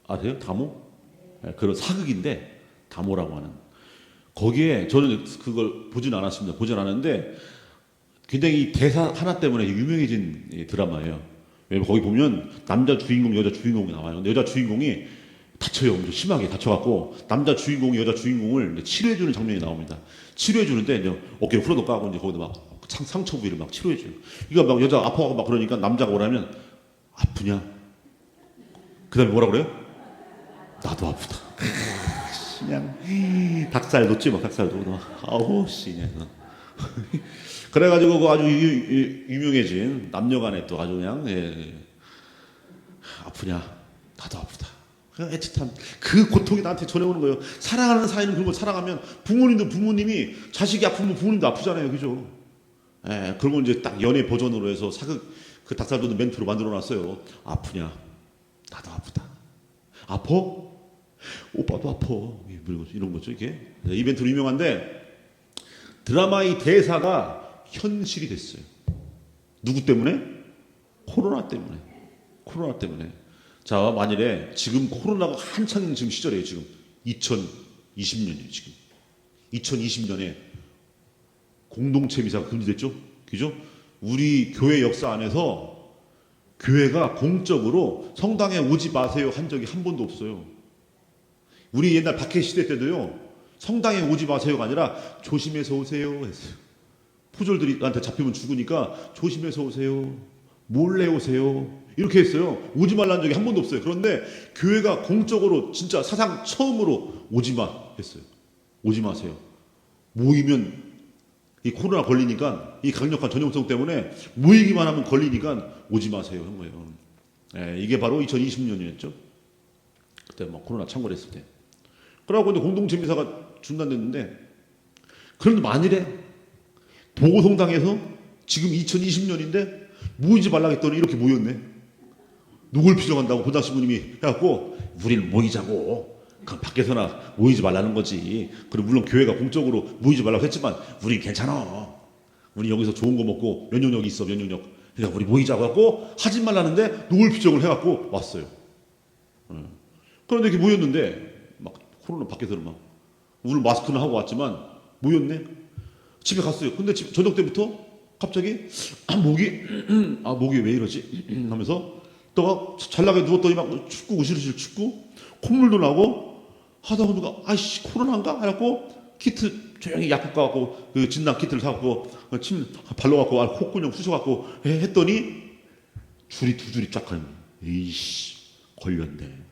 Speaker 2: 아세요? 다모? 그런 사극인데 다모라고 하는. 거기에 저는 그걸 보진 않았습니다. 보진 않았는데 굉장히 이 대사 하나 때문에 유명해진 드라마예요. 왜냐면 거기 보면 남자 주인공, 여자 주인공이 나와요. 근데 여자 주인공이 다쳐요. 엄청 심하게 다쳐갖고 남자 주인공이 여자 주인공을 치료해주는 장면이 나옵니다. 치료해주는데 이제 어깨를 풀어도 까고 이제 거기다 막 상처 부위를 막 치료해줘요. 이거 막 여자 아파하고 막 그러니까 남자가 뭐라면 아프냐? 그 다음에 뭐라 그래요? 나도 아프다. 그냥 닭살 돋지 막 닭살 돋아. 아우 씨 그냥. 그래가지고 그 아주 유명해진 남녀간에 또 아주 그냥 아프냐? 나도 아프다. 그냥 애틋한 그 고통이 나한테 전해오는 거예요. 사랑하는 사이는 그런 걸 사랑하면 부모님이 자식이 아프면 부모님도 아프잖아요, 그죠? 그런 걸 이제 딱 연애 버전으로 해서 사극 그 닭살 돋는 멘트로 만들어놨어요. 아프냐? 나도 아프다. 아파? 오빠도 아파. 이런 거죠, 이게. 이벤트로 유명한데 드라마의 대사가 현실이 됐어요. 누구 때문에? 코로나 때문에. 코로나 때문에. 자, 만일에 지금 코로나가 한창 지금 시절이에요. 지금 2020년이에요. 지금 2020년에 공동체 미사가 금지됐죠. 그죠? 우리 교회 역사 안에서 교회가 공적으로 성당에 오지 마세요 한 적이 한 번도 없어요. 우리 옛날 박해 시대 때도요. 성당에 오지 마세요가 아니라 조심해서 오세요 했어요. 포졸들한테 잡히면 죽으니까 조심해서 오세요. 몰래 오세요. 이렇게 했어요. 오지 말라는 적이 한 번도 없어요. 그런데 교회가 공적으로 진짜 사상 처음으로 오지 마 했어요. 오지 마세요. 모이면 이 코로나 걸리니까 이 강력한 전염성 때문에 모이기만 하면 걸리니까 오지 마세요 한 거예요. 예, 이게 바로 2020년이었죠. 그때 뭐 코로나 창궐했을 때. 그러고 이제 공동체미사가 중단됐는데, 그런데 만일에 보고성당에서 지금 2020년인데 모이지 말라 했더니 이렇게 모였네. 누굴 피정한다고 본당 신부님이 해갖고 우리는 모이자고. 그 밖에서나 모이지 말라는 거지. 그리고 물론 교회가 공적으로 모이지 말라고 했지만 우리 괜찮아. 우리 여기서 좋은 거 먹고 면역력이 있어, 면역력. 그러니까 우리 모이자고 하고 하지 말라는데 누굴 피정을 해갖고 왔어요. 그런데 이렇게 모였는데 막 코로나 밖에서는 막 오늘 마스크는 하고 왔지만 모였네. 집에 갔어요. 근데 저녁 때부터 갑자기 목이 왜 이러지? 하면서 또 잘나게 누웠더니 막 춥고 으실으실 춥고 콧물도 나고 하다 보니까 아이씨 코로나인가? 해갖고 키트 조용히 약국 가갖고 그 진단 키트를 사갖고 침 발라갖고 콧구멍 쑤셔갖고 했더니 줄이 두 줄이 쫙 가는 거예요. 이씨 걸렸네.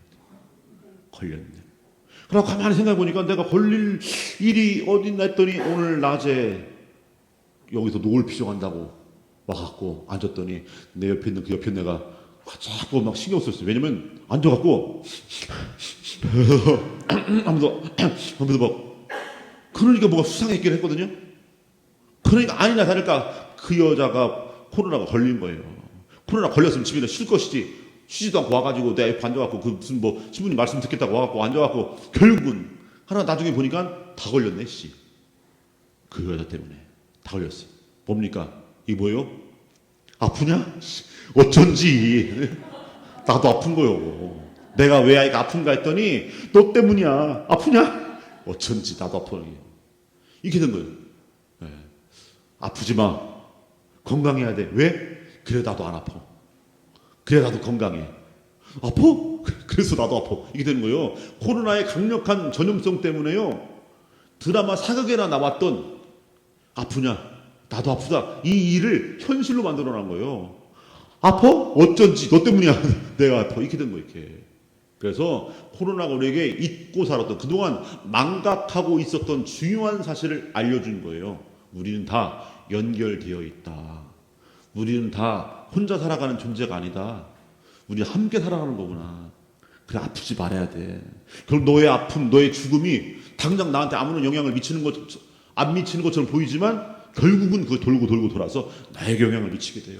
Speaker 2: 그러고 가만히 생각해보니까 내가 걸릴 일이 어딨나 했더니 오늘 낮에 여기서 노을 피정한다고 와갖고 앉았더니 내 옆에 있는 그 옆에 내가 자꾸 막 신경 썼어요. 왜냐면 앉아갖고 하면서 막 그러니까 뭐가 수상했긴 했거든요. 그러니까 아니나 다를까 그 여자가 코로나가 걸린 거예요. 코로나 걸렸으면 집에 쉴 것이지 쉬지도 않고 와가지고 내 옆에 앉아갖고 그 무슨 뭐 신부님 말씀 듣겠다고 와갖고 앉아갖고 결국은 하나 나중에 보니까 다 걸렸네 씨. 그 여자 때문에 다 걸렸어. 뭡니까? 이게 뭐예요? 아프냐? 어쩐지 나도 아픈 거요. 내가 왜 아이가 아픈가 했더니 너 때문이야. 아프냐? 어쩐지 나도 아프네. 이렇게 된 거예요. 네. 아프지 마. 건강해야 돼. 왜? 그래 나도 안 아파. 그래 나도 건강해. 아파? 그래서 나도 아파. 이게 되는 거예요. 코로나의 강력한 전염성 때문에요. 드라마 사극에나 나왔던 아프냐? 나도 아프다. 이 일을 현실로 만들어 놓은 거예요. 아파? 어쩐지 너 때문이야. 내가 아파. 이렇게 된 거예요. 이렇게. 그래서 코로나가 우리에게 잊고 살았던 그동안 망각하고 있었던 중요한 사실을 알려준 거예요. 우리는 다 연결되어 있다. 우리는 다 혼자 살아가는 존재가 아니다. 우리 함께 살아가는 거구나. 그래 아프지 말아야 돼. 그럼 너의 아픔, 너의 죽음이 당장 나한테 아무런 영향을 안 미치는 것처럼 보이지만 결국은 그 돌고 돌아서 나에게 영향을 미치게 돼요.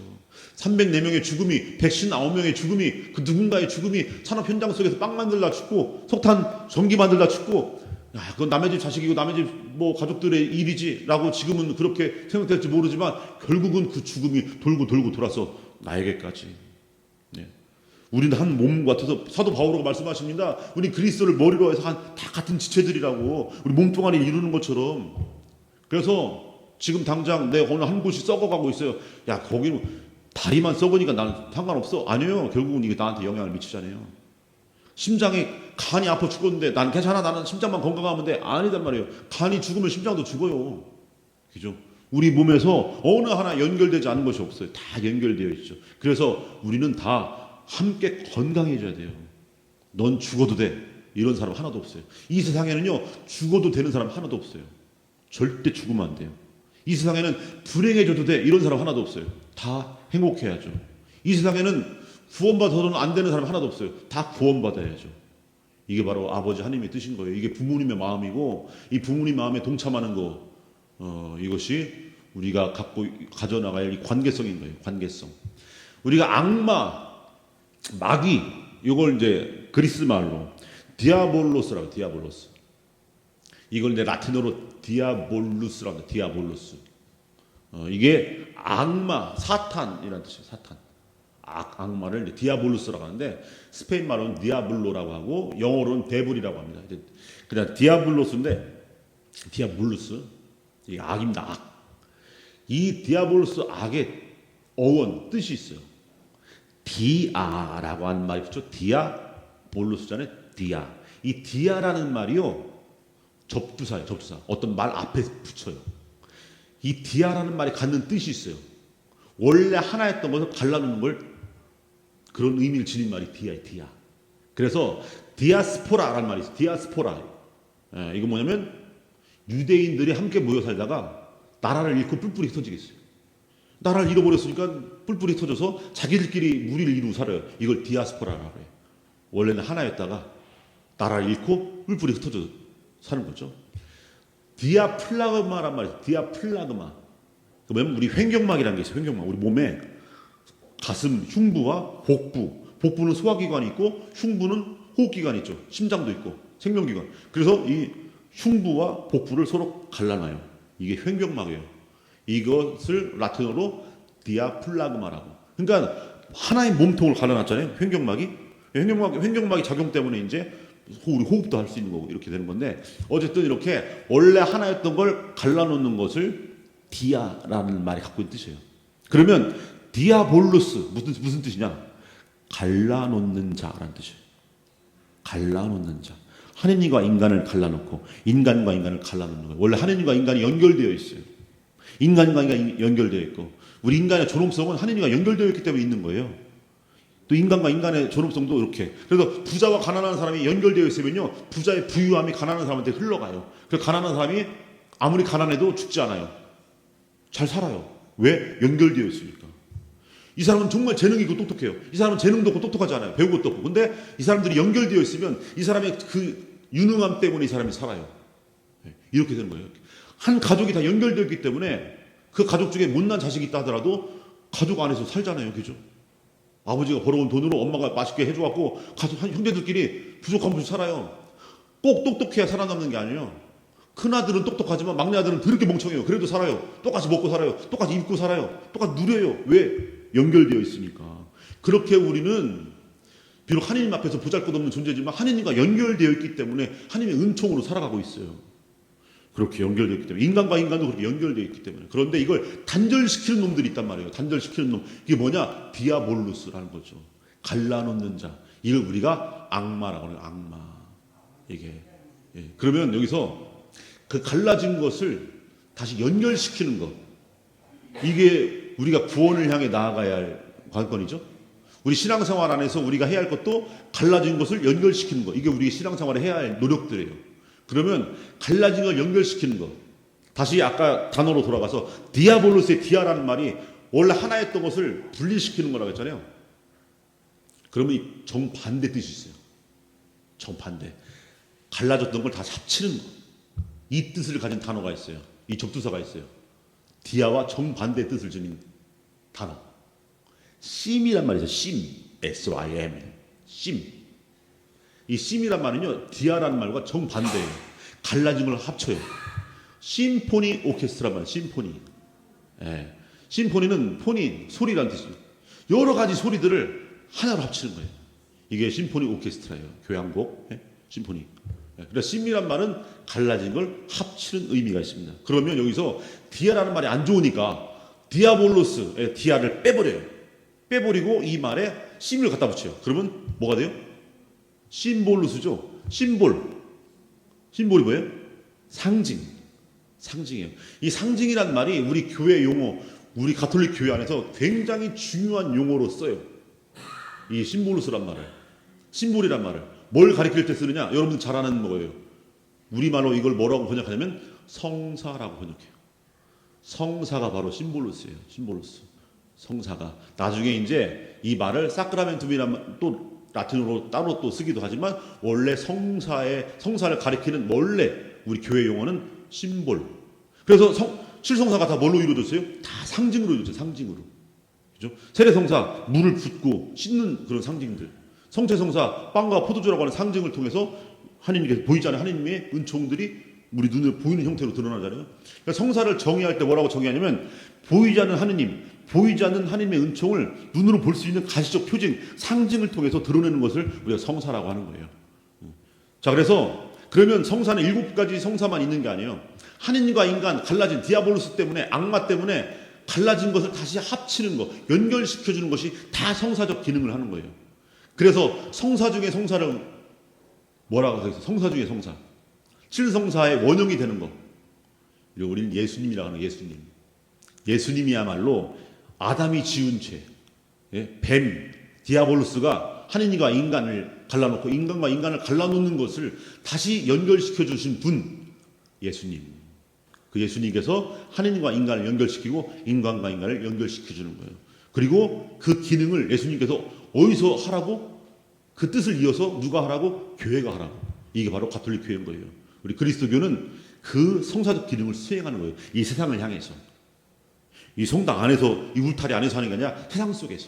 Speaker 2: 304명의 죽음이, 119명의 죽음이, 그 누군가의 죽음이 산업 현장 속에서 빵 만들다 죽고 속탄 전기 만들다 죽고, 야, 그건 남의 집 자식이고 남의 집 뭐 가족들의 일이지라고 지금은 그렇게 생각될지 모르지만 결국은 그 죽음이 돌고 돌아서 나에게까지. 네. 우리는 한 몸 같아서 사도 바오로가 말씀하십니다. 우리 그리스도를 머리로 해서 다 같은 지체들이라고. 우리 몸뚱아리 이루는 것처럼. 그래서 지금 당장 내가 어느 한 곳이 썩어가고 있어요. 야 거기는 다리만 썩으니까 나는 상관없어. 아니에요. 결국은 이게 나한테 영향을 미치잖아요. 심장이 간이 아파 죽었는데 난 괜찮아. 나는 심장만 건강하면 돼. 아니단 말이에요. 간이 죽으면 심장도 죽어요. 그죠? 우리 몸에서 어느 하나 연결되지 않은 것이 없어요. 다 연결되어 있죠. 그래서 우리는 다 함께 건강해져야 돼요. 넌 죽어도 돼. 이런 사람 하나도 없어요. 이 세상에는요. 죽어도 되는 사람 하나도 없어요. 절대 죽으면 안 돼요. 이 세상에는 불행해져도 돼. 이런 사람 하나도 없어요. 다 행복해야죠. 이 세상에는 구원받아서는 안 되는 사람 하나도 없어요. 다 구원받아야죠. 이게 바로 아버지 하나님의 뜻인 거예요. 이게 부모님의 마음이고 이 부모님 마음에 동참하는 거 이것이 우리가 가져나가야 할 이 관계성인 거예요. 관계성. 우리가 악마, 마귀 이걸 이제 그리스 말로 디아볼로스라고 디아볼로스. 이걸 이제 라틴어로 디아볼루스라고 합니다. 디아볼루스. 이게 악마, 사탄이라는 뜻이에요. 사탄. 악마를 이제 디아볼루스라고 하는데 스페인 말로는 디아블로라고 하고 영어로는 데블이라고 합니다. 그냥 디아블로스인데 디아블루스 이 악입니다. 악. 이 디아볼루스 악의 어원 뜻이 있어요. 디아라고 하는 말이 붙죠. 디아볼루스잖아요. 디아. 이 디아라는 말이요. 접두사예요. 접두사. 어떤 말 앞에 붙여요. 이 디아라는 말이 갖는 뜻이 있어요. 원래 하나였던 것을 갈라놓는 걸 그런 의미를 지닌 말이 디아예요. 디아. 그래서 디아스포라라는 말이 있어요. 디아스포라. 이건 뭐냐면 유대인들이 함께 모여 살다가 나라를 잃고 뿔뿔이 흩어지겠어요. 나라를 잃어버렸으니까 뿔뿔이 흩어져서 자기들끼리 무리를 이루고 살아요. 이걸 디아스포라라고 해요. 원래는 하나였다가 나라를 잃고 뿔뿔이 흩어져 사는 거죠. 디아플라그마란 말이에요. 디아플라그마. 그러면 우리 횡격막이라는 게 있어요. 횡격막. 우리 몸에 가슴, 흉부와 복부. 복부는 소화기관이 있고 흉부는 호흡기관이 있죠. 심장도 있고 생명기관. 그래서 이 흉부와 복부를 서로 갈라놔요. 이게 횡격막이에요. 이것을 라틴어로 디아플라그마라고. 그러니까 하나의 몸통을 갈라놨잖아요. 횡격막이 작용 때문에 이제 우리 호흡도 할 수 있는 거고 이렇게 되는 건데 어쨌든 이렇게 원래 하나였던 걸 갈라놓는 것을 디아라는 말이 갖고 있는 뜻이에요. 그러면 디아볼루스 무슨 뜻이냐? 갈라놓는 자라는 뜻이에요. 갈라놓는 자. 하느님과 인간을 갈라놓고 인간과 인간을 갈라놓는 거예요. 원래 하느님과 인간이 연결되어 있어요. 인간과 인간이 연결되어 있고 우리 인간의 존엄성은 하느님과 연결되어 있기 때문에 있는 거예요. 또 인간과 인간의 존엄성도 이렇게. 그래서 부자와 가난한 사람이 연결되어 있으면요, 부자의 부유함이 가난한 사람한테 흘러가요. 그래서 가난한 사람이 아무리 가난해도 죽지 않아요. 잘 살아요. 왜? 연결되어 있으니까. 이 사람은 정말 재능이 있고 똑똑해요. 이 사람은 재능도 없고 똑똑하지 않아요. 배운 것도 없고. 근데 이 사람들이 연결되어 있으면 이 사람의 그 유능함 때문에 이 사람이 살아요. 이렇게 되는 거예요. 한 가족이 다 연결되어 있기 때문에 그 가족 중에 못난 자식이 있다 하더라도 가족 안에서 살잖아요. 그죠? 아버지가 벌어온 돈으로 엄마가 맛있게 해줘갖고 가족 형제들끼리 부족한 분이 살아요. 꼭 똑똑해야 살아남는 게 아니에요. 큰아들은 똑똑하지만 막내아들은 더럽게 멍청해요. 그래도 살아요. 똑같이 먹고 살아요. 똑같이 입고 살아요. 똑같이 누려요. 왜? 연결되어 있으니까. 그렇게 우리는 비록 하느님 앞에서 보잘것없는 존재지만 하느님과 연결되어 있기 때문에 하느님의 은총으로 살아가고 있어요. 그렇게 연결되어 있기 때문에 인간과 인간도 그렇게 연결되어 있기 때문에. 그런데 이걸 단절시키는 놈들이 있단 말이에요. 단절시키는 놈. 이게 뭐냐? 디아볼루스라는 거죠. 갈라놓는 자. 이걸 우리가 악마라고 해요. 악마. 이게. 그러면 여기서 그 갈라진 것을 다시 연결시키는 것. 이게 우리가 구원을 향해 나아가야 할 관건이죠. 우리 신앙생활 안에서 우리가 해야 할 것도 갈라진 것을 연결시키는 것. 이게 우리 신앙생활에 해야 할 노력들이에요. 그러면 갈라진 걸 연결시키는 것. 다시 아까 단어로 돌아가서 디아볼로스의 디아라는 말이 원래 하나였던 것을 분리시키는 거라고 했잖아요. 그러면 이 정반대 뜻이 있어요. 정반대. 갈라졌던 걸 다시 합치는 것. 이 뜻을 가진 단어가 있어요. 이 접두사가 있어요. 디아와 정반대 뜻을 지닌 단어. 심이란 말이죠. 심. S-Y-M. 심. 이 심이란 말은요, 디아라는 말과 정반대예요. 갈라진 걸 합쳐요. 심포니 오케스트라란 말이에요. 심포니. 심포니는 포니, 소리라는 뜻이에요. 여러 가지 소리들을 하나로 합치는 거예요. 이게 심포니 오케스트라예요. 교향곡. 심포니. 그래서 심이란 말은 갈라진 걸 합치는 의미가 있습니다. 그러면 여기서 디아라는 말이 안 좋으니까 디아볼로스, 디아를 빼버려요. 빼버리고 이 말에 심을 갖다 붙여요. 그러면 뭐가 돼요? 심볼루스죠. 심볼. 심볼이 뭐예요? 상징. 상징이에요. 이 상징이란 말이 우리 교회 용어, 우리 가톨릭 교회 안에서 굉장히 중요한 용어로 써요. 이 심볼루스란 말을. 심볼이란 말을. 뭘 가리킬 때 쓰느냐? 여러분들 잘 아는 거예요. 우리말로 이걸 뭐라고 번역하냐면 성사라고 번역해요. 성사가 바로 심볼루스예요. 심볼루스. 성사가. 나중에 이제 이 말을 사크라멘툼이란 또 라틴어로 따로 또 쓰기도 하지만 원래 성사를 가리키는 원래 우리 교회 용어는 심볼. 그래서 칠성사가 다 뭘로 이루어졌어요? 다 상징으로 이루어졌어요. 상징으로. 그죠? 세례성사 물을 붓고 씻는 그런 상징들. 성체성사 빵과 포도주라고 하는 상징을 통해서 하느님께 보이지 않는 하느님의 은총들이 우리 눈에 보이는 형태로 드러나잖아요. 그러니까 성사를 정의할 때 뭐라고 정의하냐면 보이지 않는 하느님, 보이지 않는 하느님의 은총을 눈으로 볼 수 있는 가시적 표징, 상징을 통해서 드러내는 것을 우리가 성사라고 하는 거예요. 자, 그러면 성사는 7가지 성사만 있는 게 아니에요. 하느님과 인간 갈라진 디아볼로스 때문에, 악마 때문에 갈라진 것을 다시 합치는 것, 연결시켜주는 것이 다 성사적 기능을 하는 거예요. 그래서 성사 중에 성사를 뭐라고 해서 성사 중에 성사. 7성사의 원형이 되는 거. 우리는 예수님이라고 하는 예수님. 예수님이야말로 아담이 지은 죄, 뱀, 디아볼로스가 하느님과 인간을 갈라놓고 인간과 인간을 갈라놓는 것을 다시 연결시켜 주신 분, 예수님. 그 예수님께서 하느님과 인간을 연결시키고 인간과 인간을 연결시켜 주는 거예요. 그리고 그 기능을 예수님께서 어디서 하라고? 그 뜻을 이어서 누가 하라고? 교회가 하라고. 이게 바로 가톨릭 교회인 거예요. 우리 그리스도교는 그 성사적 기능을 수행하는 거예요. 이 세상을 향해서. 이 성당 안에서, 이 울타리 안에서 하는 게 아니라 세상 속에서.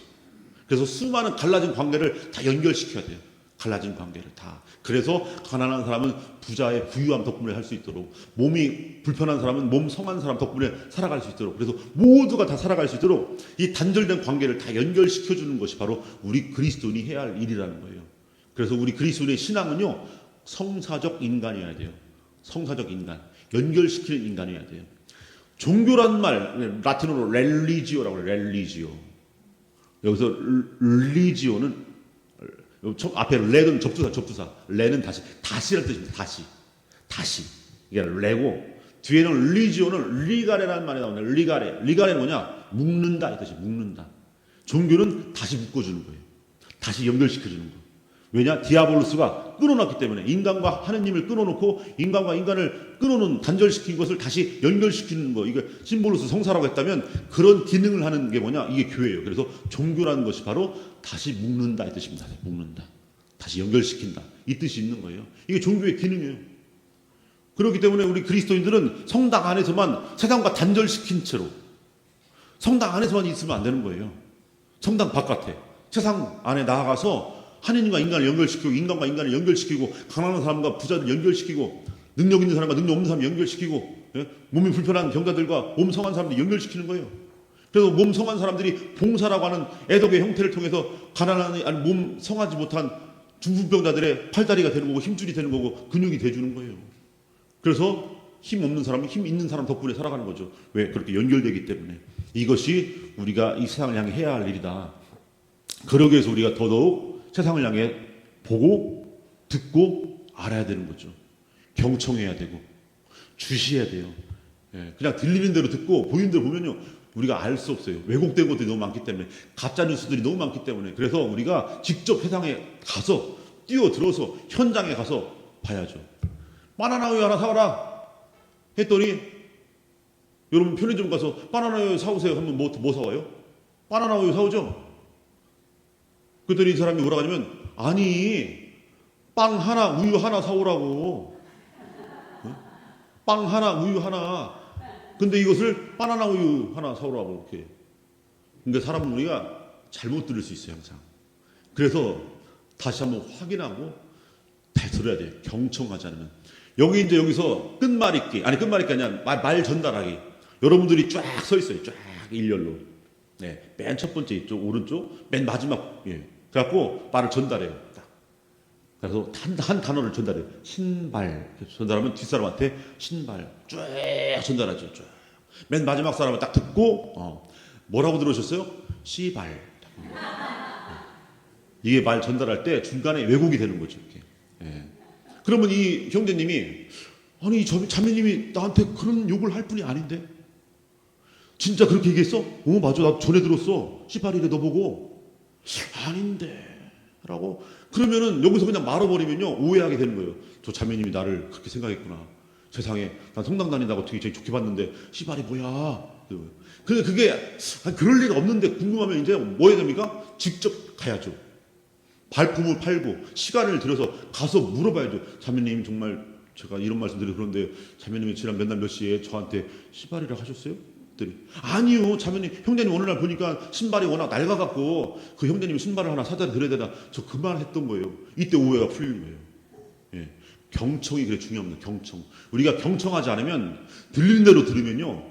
Speaker 2: 그래서 수많은 갈라진 관계를 다 연결시켜야 돼요. 갈라진 관계를 다. 그래서 가난한 사람은 부자의 부유함 덕분에 할 수 있도록, 몸이 불편한 사람은 몸 성한 사람 덕분에 살아갈 수 있도록, 그래서 모두가 다 살아갈 수 있도록 이 단절된 관계를 다 연결시켜주는 것이 바로 우리 그리스도인이 해야 할 일이라는 거예요. 그래서 우리 그리스도인의 신앙은요, 성사적 인간이어야 돼요. 성사적 인간, 연결시키는 인간이어야 돼요. 종교란 말, 라틴어로 렐리지오라고 해요. 렐리지오. 여기서 릴리지오는 앞에 레는 접두사, 레는 다시라는 뜻입니다. 다시. 이게 레고, 뒤에는 리지오는 리가레라는 말이 나오는데, 리가레는 뭐냐? 묶는다, 이 뜻이 묶는다. 종교는 다시 묶어주는 거예요. 다시 연결시켜주는 거예요. 왜냐? 디아볼로스가 끊어놨기 때문에, 인간과 하느님을 끊어놓고 인간과 인간을 끊어놓은, 단절시킨 것을 다시 연결시키는 거, 이게 심볼로스 성사라고 했다면 그런 기능을 하는 게 뭐냐? 이게 교회예요. 그래서 종교라는 것이 바로 다시 묶는다 이 뜻입니다. 묶는다. 다시 연결시킨다. 이 뜻이 있는 거예요. 이게 종교의 기능이에요. 그렇기 때문에 우리 그리스도인들은 성당 안에서만 세상과 단절시킨 채로 성당 안에서만 있으면 안 되는 거예요. 성당 바깥에, 세상 안에 나아가서 하느님과 인간을 연결시키고 인간과 인간을 연결시키고 가난한 사람과 부자들 연결시키고 능력 있는 사람과 능력 없는 사람 연결시키고 몸이 불편한 병자들과 몸 성한 사람들 연결시키는 거예요. 그래서 몸 성한 사람들이 봉사라고 하는 애덕의 형태를 통해서 가난한 아니 몸 성하지 못한 중풍병자들의 팔다리가 되는 거고 힘줄이 되는 거고 근육이 돼주는 거예요. 그래서 힘 없는 사람은 힘 있는 사람 덕분에 살아가는 거죠. 왜? 그렇게 연결되기 때문에. 이것이 우리가 이 세상을 향해 해야 할 일이다. 그러기 위해서 우리가 더더욱 세상을 향해 보고 듣고 알아야 되는 거죠. 경청해야 되고 주시해야 돼요. 그냥 들리는 대로 듣고 보이는 대로 보면요, 우리가 알 수 없어요. 왜곡된 것들이 너무 많기 때문에, 가짜 뉴스들이 너무 많기 때문에. 그래서 우리가 직접 세상에 가서 뛰어들어서 현장에 가서 봐야죠. 바나나 우유 하나 사와라 했더니, 여러분 편의점 가서 바나나 우유 사오세요 하면 뭐 사와요? 바나나 우유 사오죠. 그랬더니 이 사람이 뭐라 하냐면, 아니 빵 하나 우유 하나 사오라고. 빵 하나 우유 하나. 근데 이것을 바나나 우유 하나 사오라고 이렇게. 근데 사람은 우리가 잘못 들을 수 있어요, 항상. 그래서 다시 한번 확인하고 다시 들어야 돼요. 경청하지 않으면. 여기서 끝말잇기 아니야, 말 전달하기. 여러분들이 쫙 서 있어요. 쫙 일렬로. 네, 맨 첫 번째 이쪽 오른쪽, 맨 마지막. 그래갖고 말을 전달해요. 딱. 그래서 한 단어를 전달해요. 신발. 전달하면 뒷사람한테 신발 쭉 전달하죠. 쭉. 맨 마지막 사람은 딱 듣고 뭐라고 들으셨어요? 씨발. 이게 말 전달할 때 중간에 왜곡이 되는 거죠. 이렇게. 그러면 이 형제님이, 아니 자매님이 나한테 그런 욕을 할 뿐이 아닌데 진짜 그렇게 얘기했어? 맞아, 나 전에 들었어. 씨발이래 너 보고. 아닌데 라고. 그러면은 여기서 그냥 말아버리면요, 오해하게 되는 거예요. 저 자매님이 나를 그렇게 생각했구나. 세상에 난 성당 다닌다고 되게 좋게 봤는데 씨발이 뭐야. 근데 그게 그럴 일 없는데 궁금하면 이제 뭐 해야 됩니까? 직접 가야죠. 발품을 팔고 시간을 들여서 가서 물어봐야죠. 자매님, 정말 제가 이런 말씀 드려서 그런데 자매님이 지난 몇 날 몇 시에 저한테 씨발이라 하셨어요? 아니요, 자매님, 형제님 어느 날 보니까 신발이 워낙 낡아갖고 그 형제님이 신발을 하나 사다 드려야 되나, 저 그 말 했던 거예요. 이때 오해가 풀리는 거예요. 경청이 그래 중요합니다. 경청. 우리가 경청하지 않으면, 들리는 대로 들으면요,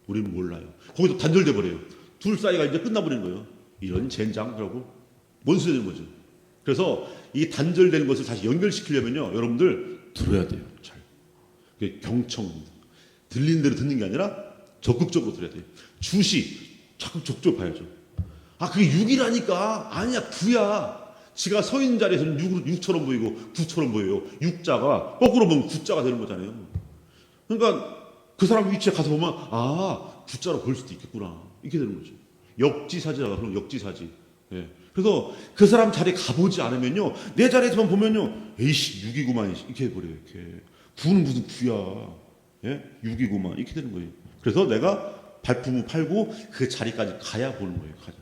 Speaker 2: 우리는 몰라요. 거기서 단절돼 버려요. 둘 사이가 이제 끝나버리는 거예요. 이런 젠장. 그러고 뭔 소리 되는 거죠. 그래서 이 단절되는 것을 다시 연결시키려면요, 여러분들 들어야 돼요. 잘. 그게 경청입니다. 들리는 대로 듣는 게 아니라 적극적으로 들어야 돼요. 주시 적극적으로 봐야죠. 그게 6이라니까. 아니야, 9야. 지가 서 있는 자리에서는 6처럼 보이고 9처럼 보여요. 6자가 거꾸로 보면 9자가 되는 거잖아요. 그러니까 그 사람 위치에 가서 보면 9자로 보일 수도 있겠구나. 이렇게 되는 거죠. 역지사지라고. 그럼 역지사지. 그래서 그 사람 자리에 가보지 않으면요, 내 자리에서만 보면요, 에이씨 6이구만 이렇게 해버려요. 이렇게 9는 무슨 9야, 예? 6이구만 이렇게 되는 거예요. 그래서 내가 발품을 팔고 그 자리까지 가야 보는 거예요. 가자.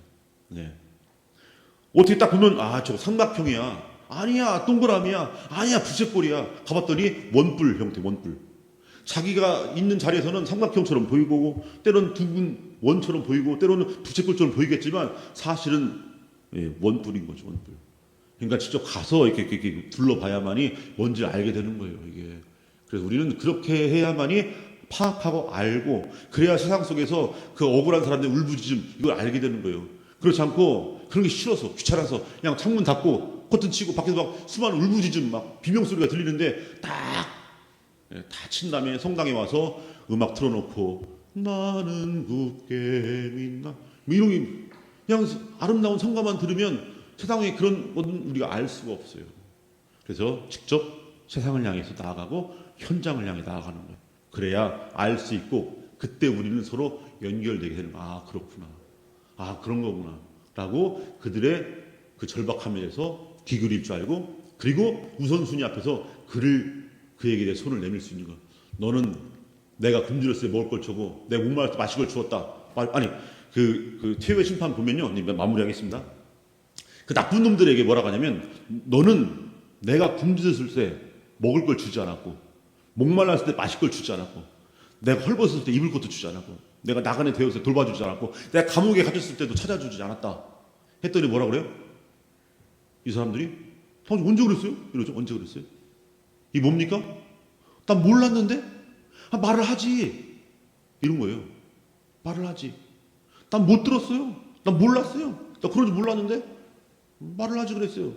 Speaker 2: 네. 어떻게 딱 보면 저거 삼각형이야. 아니야 동그라미야. 아니야 부채꼴이야. 가봤더니 원뿔 형태 원뿔. 자기가 있는 자리에서는 삼각형처럼 보이고 때로는 둥근 원처럼 보이고 때로는 부채꼴처럼 보이겠지만 사실은 원뿔인 거죠. 원뿔. 그러니까 직접 가서 이렇게 둘러봐야만이 뭔지 알게 되는 거예요. 이게. 그래서 우리는 그렇게 해야만이 파악하고 알고 그래야 세상 속에서 그 억울한 사람들의 울부짖음 이걸 알게 되는 거예요. 그렇지 않고 그런 게 싫어서 귀찮아서 그냥 창문 닫고 커튼 치고 밖에서 막 수많은 울부짖음 막 비명소리가 들리는데 딱 친 다음에 성당에 와서 음악 틀어놓고 나는 굳게 믿나 뭐 이런 게 그냥 아름다운 성가만 들으면 세상에 그런 것은 우리가 알 수가 없어요. 그래서 직접 세상을 향해서 나아가고 현장을 향해 나아가는 거예요. 그래야 알 수 있고 그때 우리는 서로 연결되게 되는 거예요. 그렇구나. 그런 거구나. 라고 그들의 그 절박함에서 기울일 줄 알고 그리고 우선순위 앞에서 그에게 대해 손을 내밀 수 있는 거. 너는 내가 굶주렸을 때 먹을 걸 주고 내가 목마를 때 마실 걸 주었다. 아니 그 최후의 심판 보면요. 마무리하겠습니다. 그 나쁜 놈들에게 뭐라고 하냐면 너는 내가 굶주렸을 때 먹을 걸 주지 않았고 목말랐을 때 마실 걸 주지 않았고 내가 헐벗을 때 입을 것도 주지 않았고 내가 나그네 되었을 때 돌봐주지 않았고 내가 감옥에 갇혔을 때도 찾아주지 않았다 했더니 뭐라 그래요? 이 사람들이 언제 그랬어요? 이러죠. 언제 그랬어요? 이 뭡니까? 난 몰랐는데? 말을 하지 이런 거예요. 말을 하지. 난 못 들었어요. 난 몰랐어요. 나 그런 줄 몰랐는데 말을 하지 그랬어요.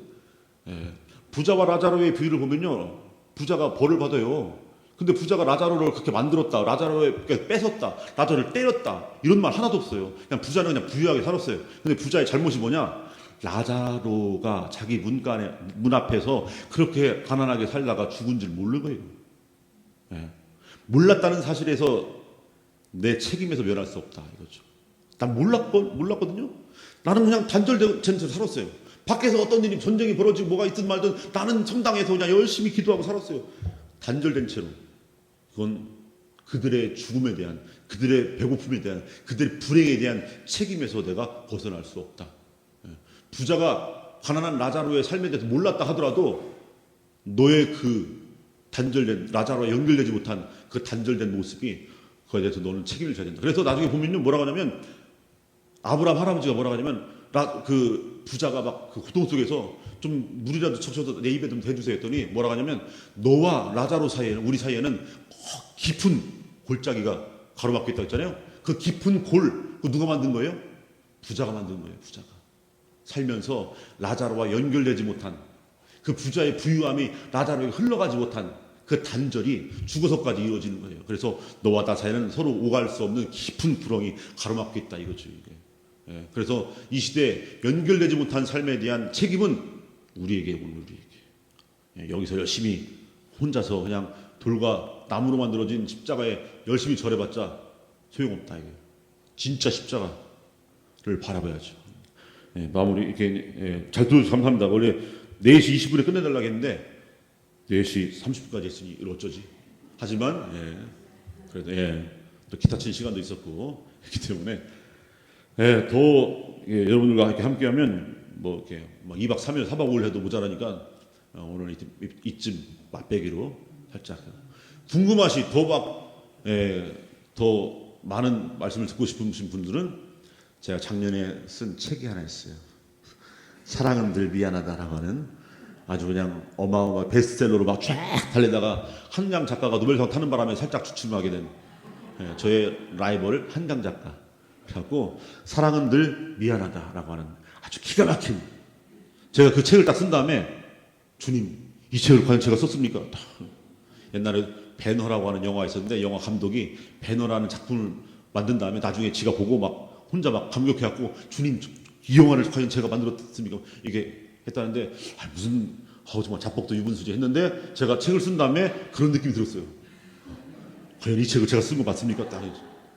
Speaker 2: 부자와 라자로의 비유를 보면요, 부자가 벌을 받아요. 근데 부자가 라자로를 그렇게 만들었다, 라자로에게 뺏었다, 라자로를 때렸다 이런 말 하나도 없어요. 그냥 부자는 그냥 부유하게 살았어요. 근데 부자의 잘못이 뭐냐? 라자로가 자기 문 앞에서 그렇게 가난하게 살다가 죽은 줄 모르는 거예요. 몰랐다는 사실에서 내 책임에서 면할 수 없다 이거죠. 난 몰랐거든요. 나는 그냥 단절된 채로 살았어요. 밖에서 어떤 일이 전쟁이 벌어지고 뭐가 있든 말든 나는 성당에서 그냥 열심히 기도하고 살았어요. 단절된 채로. 그건 그들의 죽음에 대한, 그들의 배고픔에 대한, 그들의 불행에 대한 책임에서 내가 벗어날 수 없다. 부자가 가난한 라자로의 삶에 대해서 몰랐다 하더라도 너의 그 단절된 라자로와 연결되지 못한 그 단절된 모습이 그거에 대해서 너는 책임을 져야 된다. 그래서 나중에 보면요 뭐라고 하냐면 아브라함 할아버지가 뭐라고 하냐면 그 부자가 막 그 고통 속에서 좀 물이라도 적셔서 내 입에 좀 대주세요 했더니 뭐라고 하냐면 너와 라자로 사이에는 우리 사이에는 깊은 골짜기가 가로막혀 있다고 했잖아요. 그 깊은 골 누가 만든 거예요? 부자가 만든 거예요. 부자가 살면서 라자로와 연결되지 못한 그 부자의 부유함이 라자로에게 흘러가지 못한 그 단절이 죽어서까지 이루어지는 거예요. 그래서 너와 나 사이에는 서로 오갈 수 없는 깊은 구렁이 가로막혀 있다 이거죠. 이게. 그래서 이 시대에 연결되지 못한 삶에 대한 책임은 우리에게 오는 우리에게. 여기서 열심히 혼자서 그냥 돌과 나무로 만들어진 십자가에 열심히 절해봤자 소용없다 이게. 진짜 십자가를 바라봐야죠. 마무리 이렇게 잘 들어주셔서 감사합니다. 원래 4시 20분에 끝내달라고 했는데 4시 30분까지 했으니 이걸 어쩌지? 하지만 그래도 또 기타 친 시간도 있었고 그렇기 때문에 더 여러분들과 이렇게 함께하면 뭐 이렇게 막 2박 3일 4박 5일 해도 모자라니까 오늘 이쯤 맛배기로 살짝 궁금하시 더 많은 말씀을 듣고 싶으신 분들은 제가 작년에 쓴 책이 하나 있어요. 사랑은 늘 미안하다라고 하는 아주 그냥 어마어마한 베스트셀러로 막 쫙 달리다가 한강 작가가 노벨상 타는 바람에 살짝 주춤하게 된 저의 라이벌 한강 작가. 그래갖고 사랑은 늘 미안하다라고 하는 아주 기가 막힌 제가 그 책을 딱 쓴 다음에 주님 이 책을 과연 제가 썼습니까? 옛날에 배너라고 하는 영화가 있었는데 영화 감독이 배너라는 작품을 만든 다음에 나중에 지가 보고 막 혼자 막 감격해갖고 주님 이 영화를 과연 제가 만들었습니까? 이게 했다는데 무슨 정말 자뻑도 유분수지 했는데 제가 책을 쓴 다음에 그런 느낌이 들었어요. 과연 이 책을 제가 쓴 거 맞습니까? 딱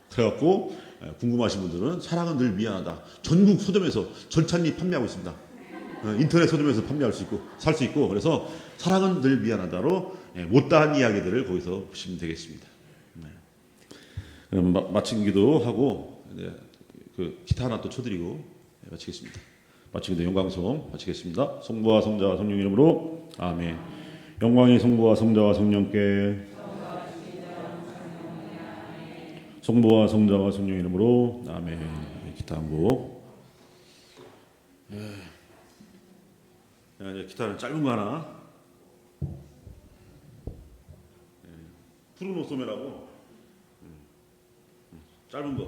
Speaker 2: 그래갖고 궁금하신 분들은 사랑은 늘 미안하다 전국 서점에서 절찬리 판매하고 있습니다. 인터넷 서점에서 판매할 수 있고 살 수 있고 그래서 사랑은 늘 미안하다로 못다한 이야기들을 거기서 보시면 되겠습니다. 네. 그럼 마친 기도하고 그 기타 하나 또 쳐드리고 마치겠습니다. 마친 기도 영광송 마치겠습니다. 성부와 성자와 성령 이름으로 아멘. 영광이 성부와 성자와 성령께 성부와 성자와 성령 이름으로 아멘. 기타 한 곡. 이제 기타는 짧은 거 하나. 푸른 옷 소매라고 짧은 거.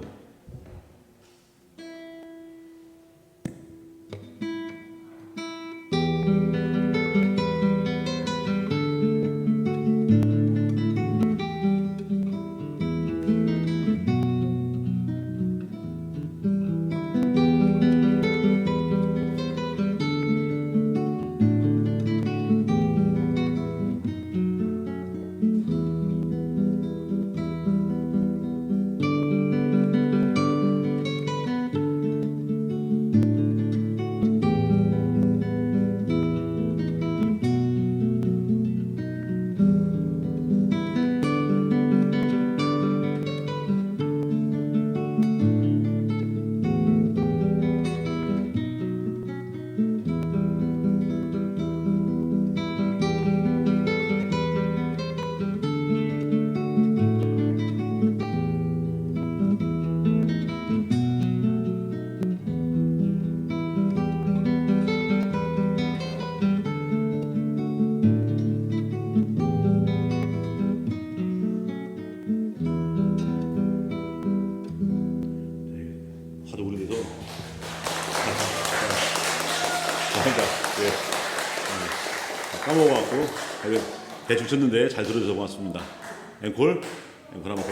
Speaker 2: 하도 오래돼서 까먹어갖고 대충 쳤는데 잘 들어줘서 고맙습니다. 앵콜 한번 더.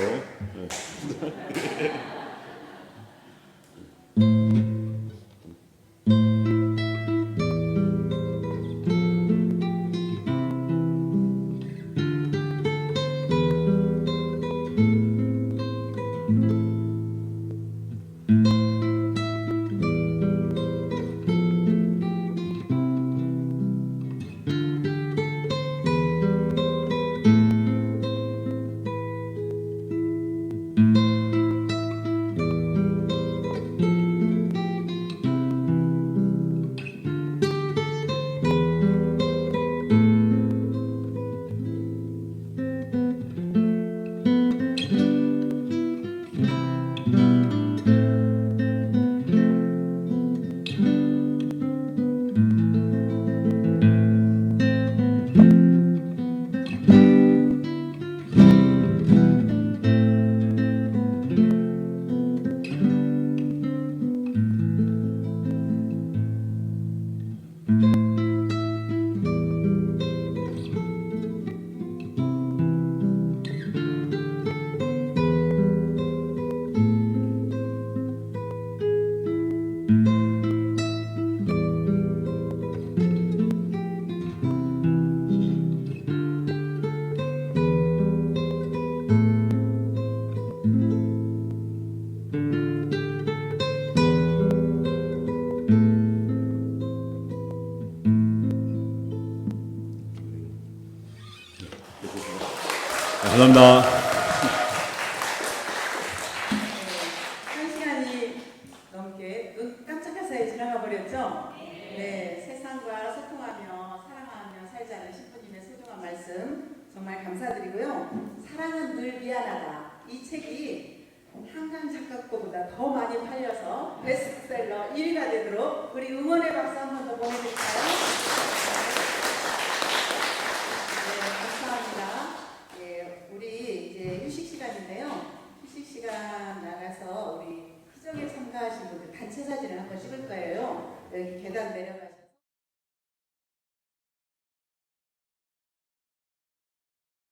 Speaker 2: 감사합니다.
Speaker 3: 한 시간이 넘게 깜짝할 사이에 지나가 버렸죠? 네, 세상과 소통하며 사랑하며 살자는 신부님의 소중한 말씀 정말 감사드리고요. 사랑은 늘 미안하다. 이 책이 한강 작가 거보다 더 많이 팔려서 베스트셀러 1위가 되도록 우리 응원의 박수 한 번 더 보내드릴까요? 네, 감사합니다. 예, 우리 이제 휴식 시간인데요. 휴식 시간 나가서 우리 흐정에 참가하신 분들 단체 사진을 한번 찍을 거예요. 여기 계단 내려가서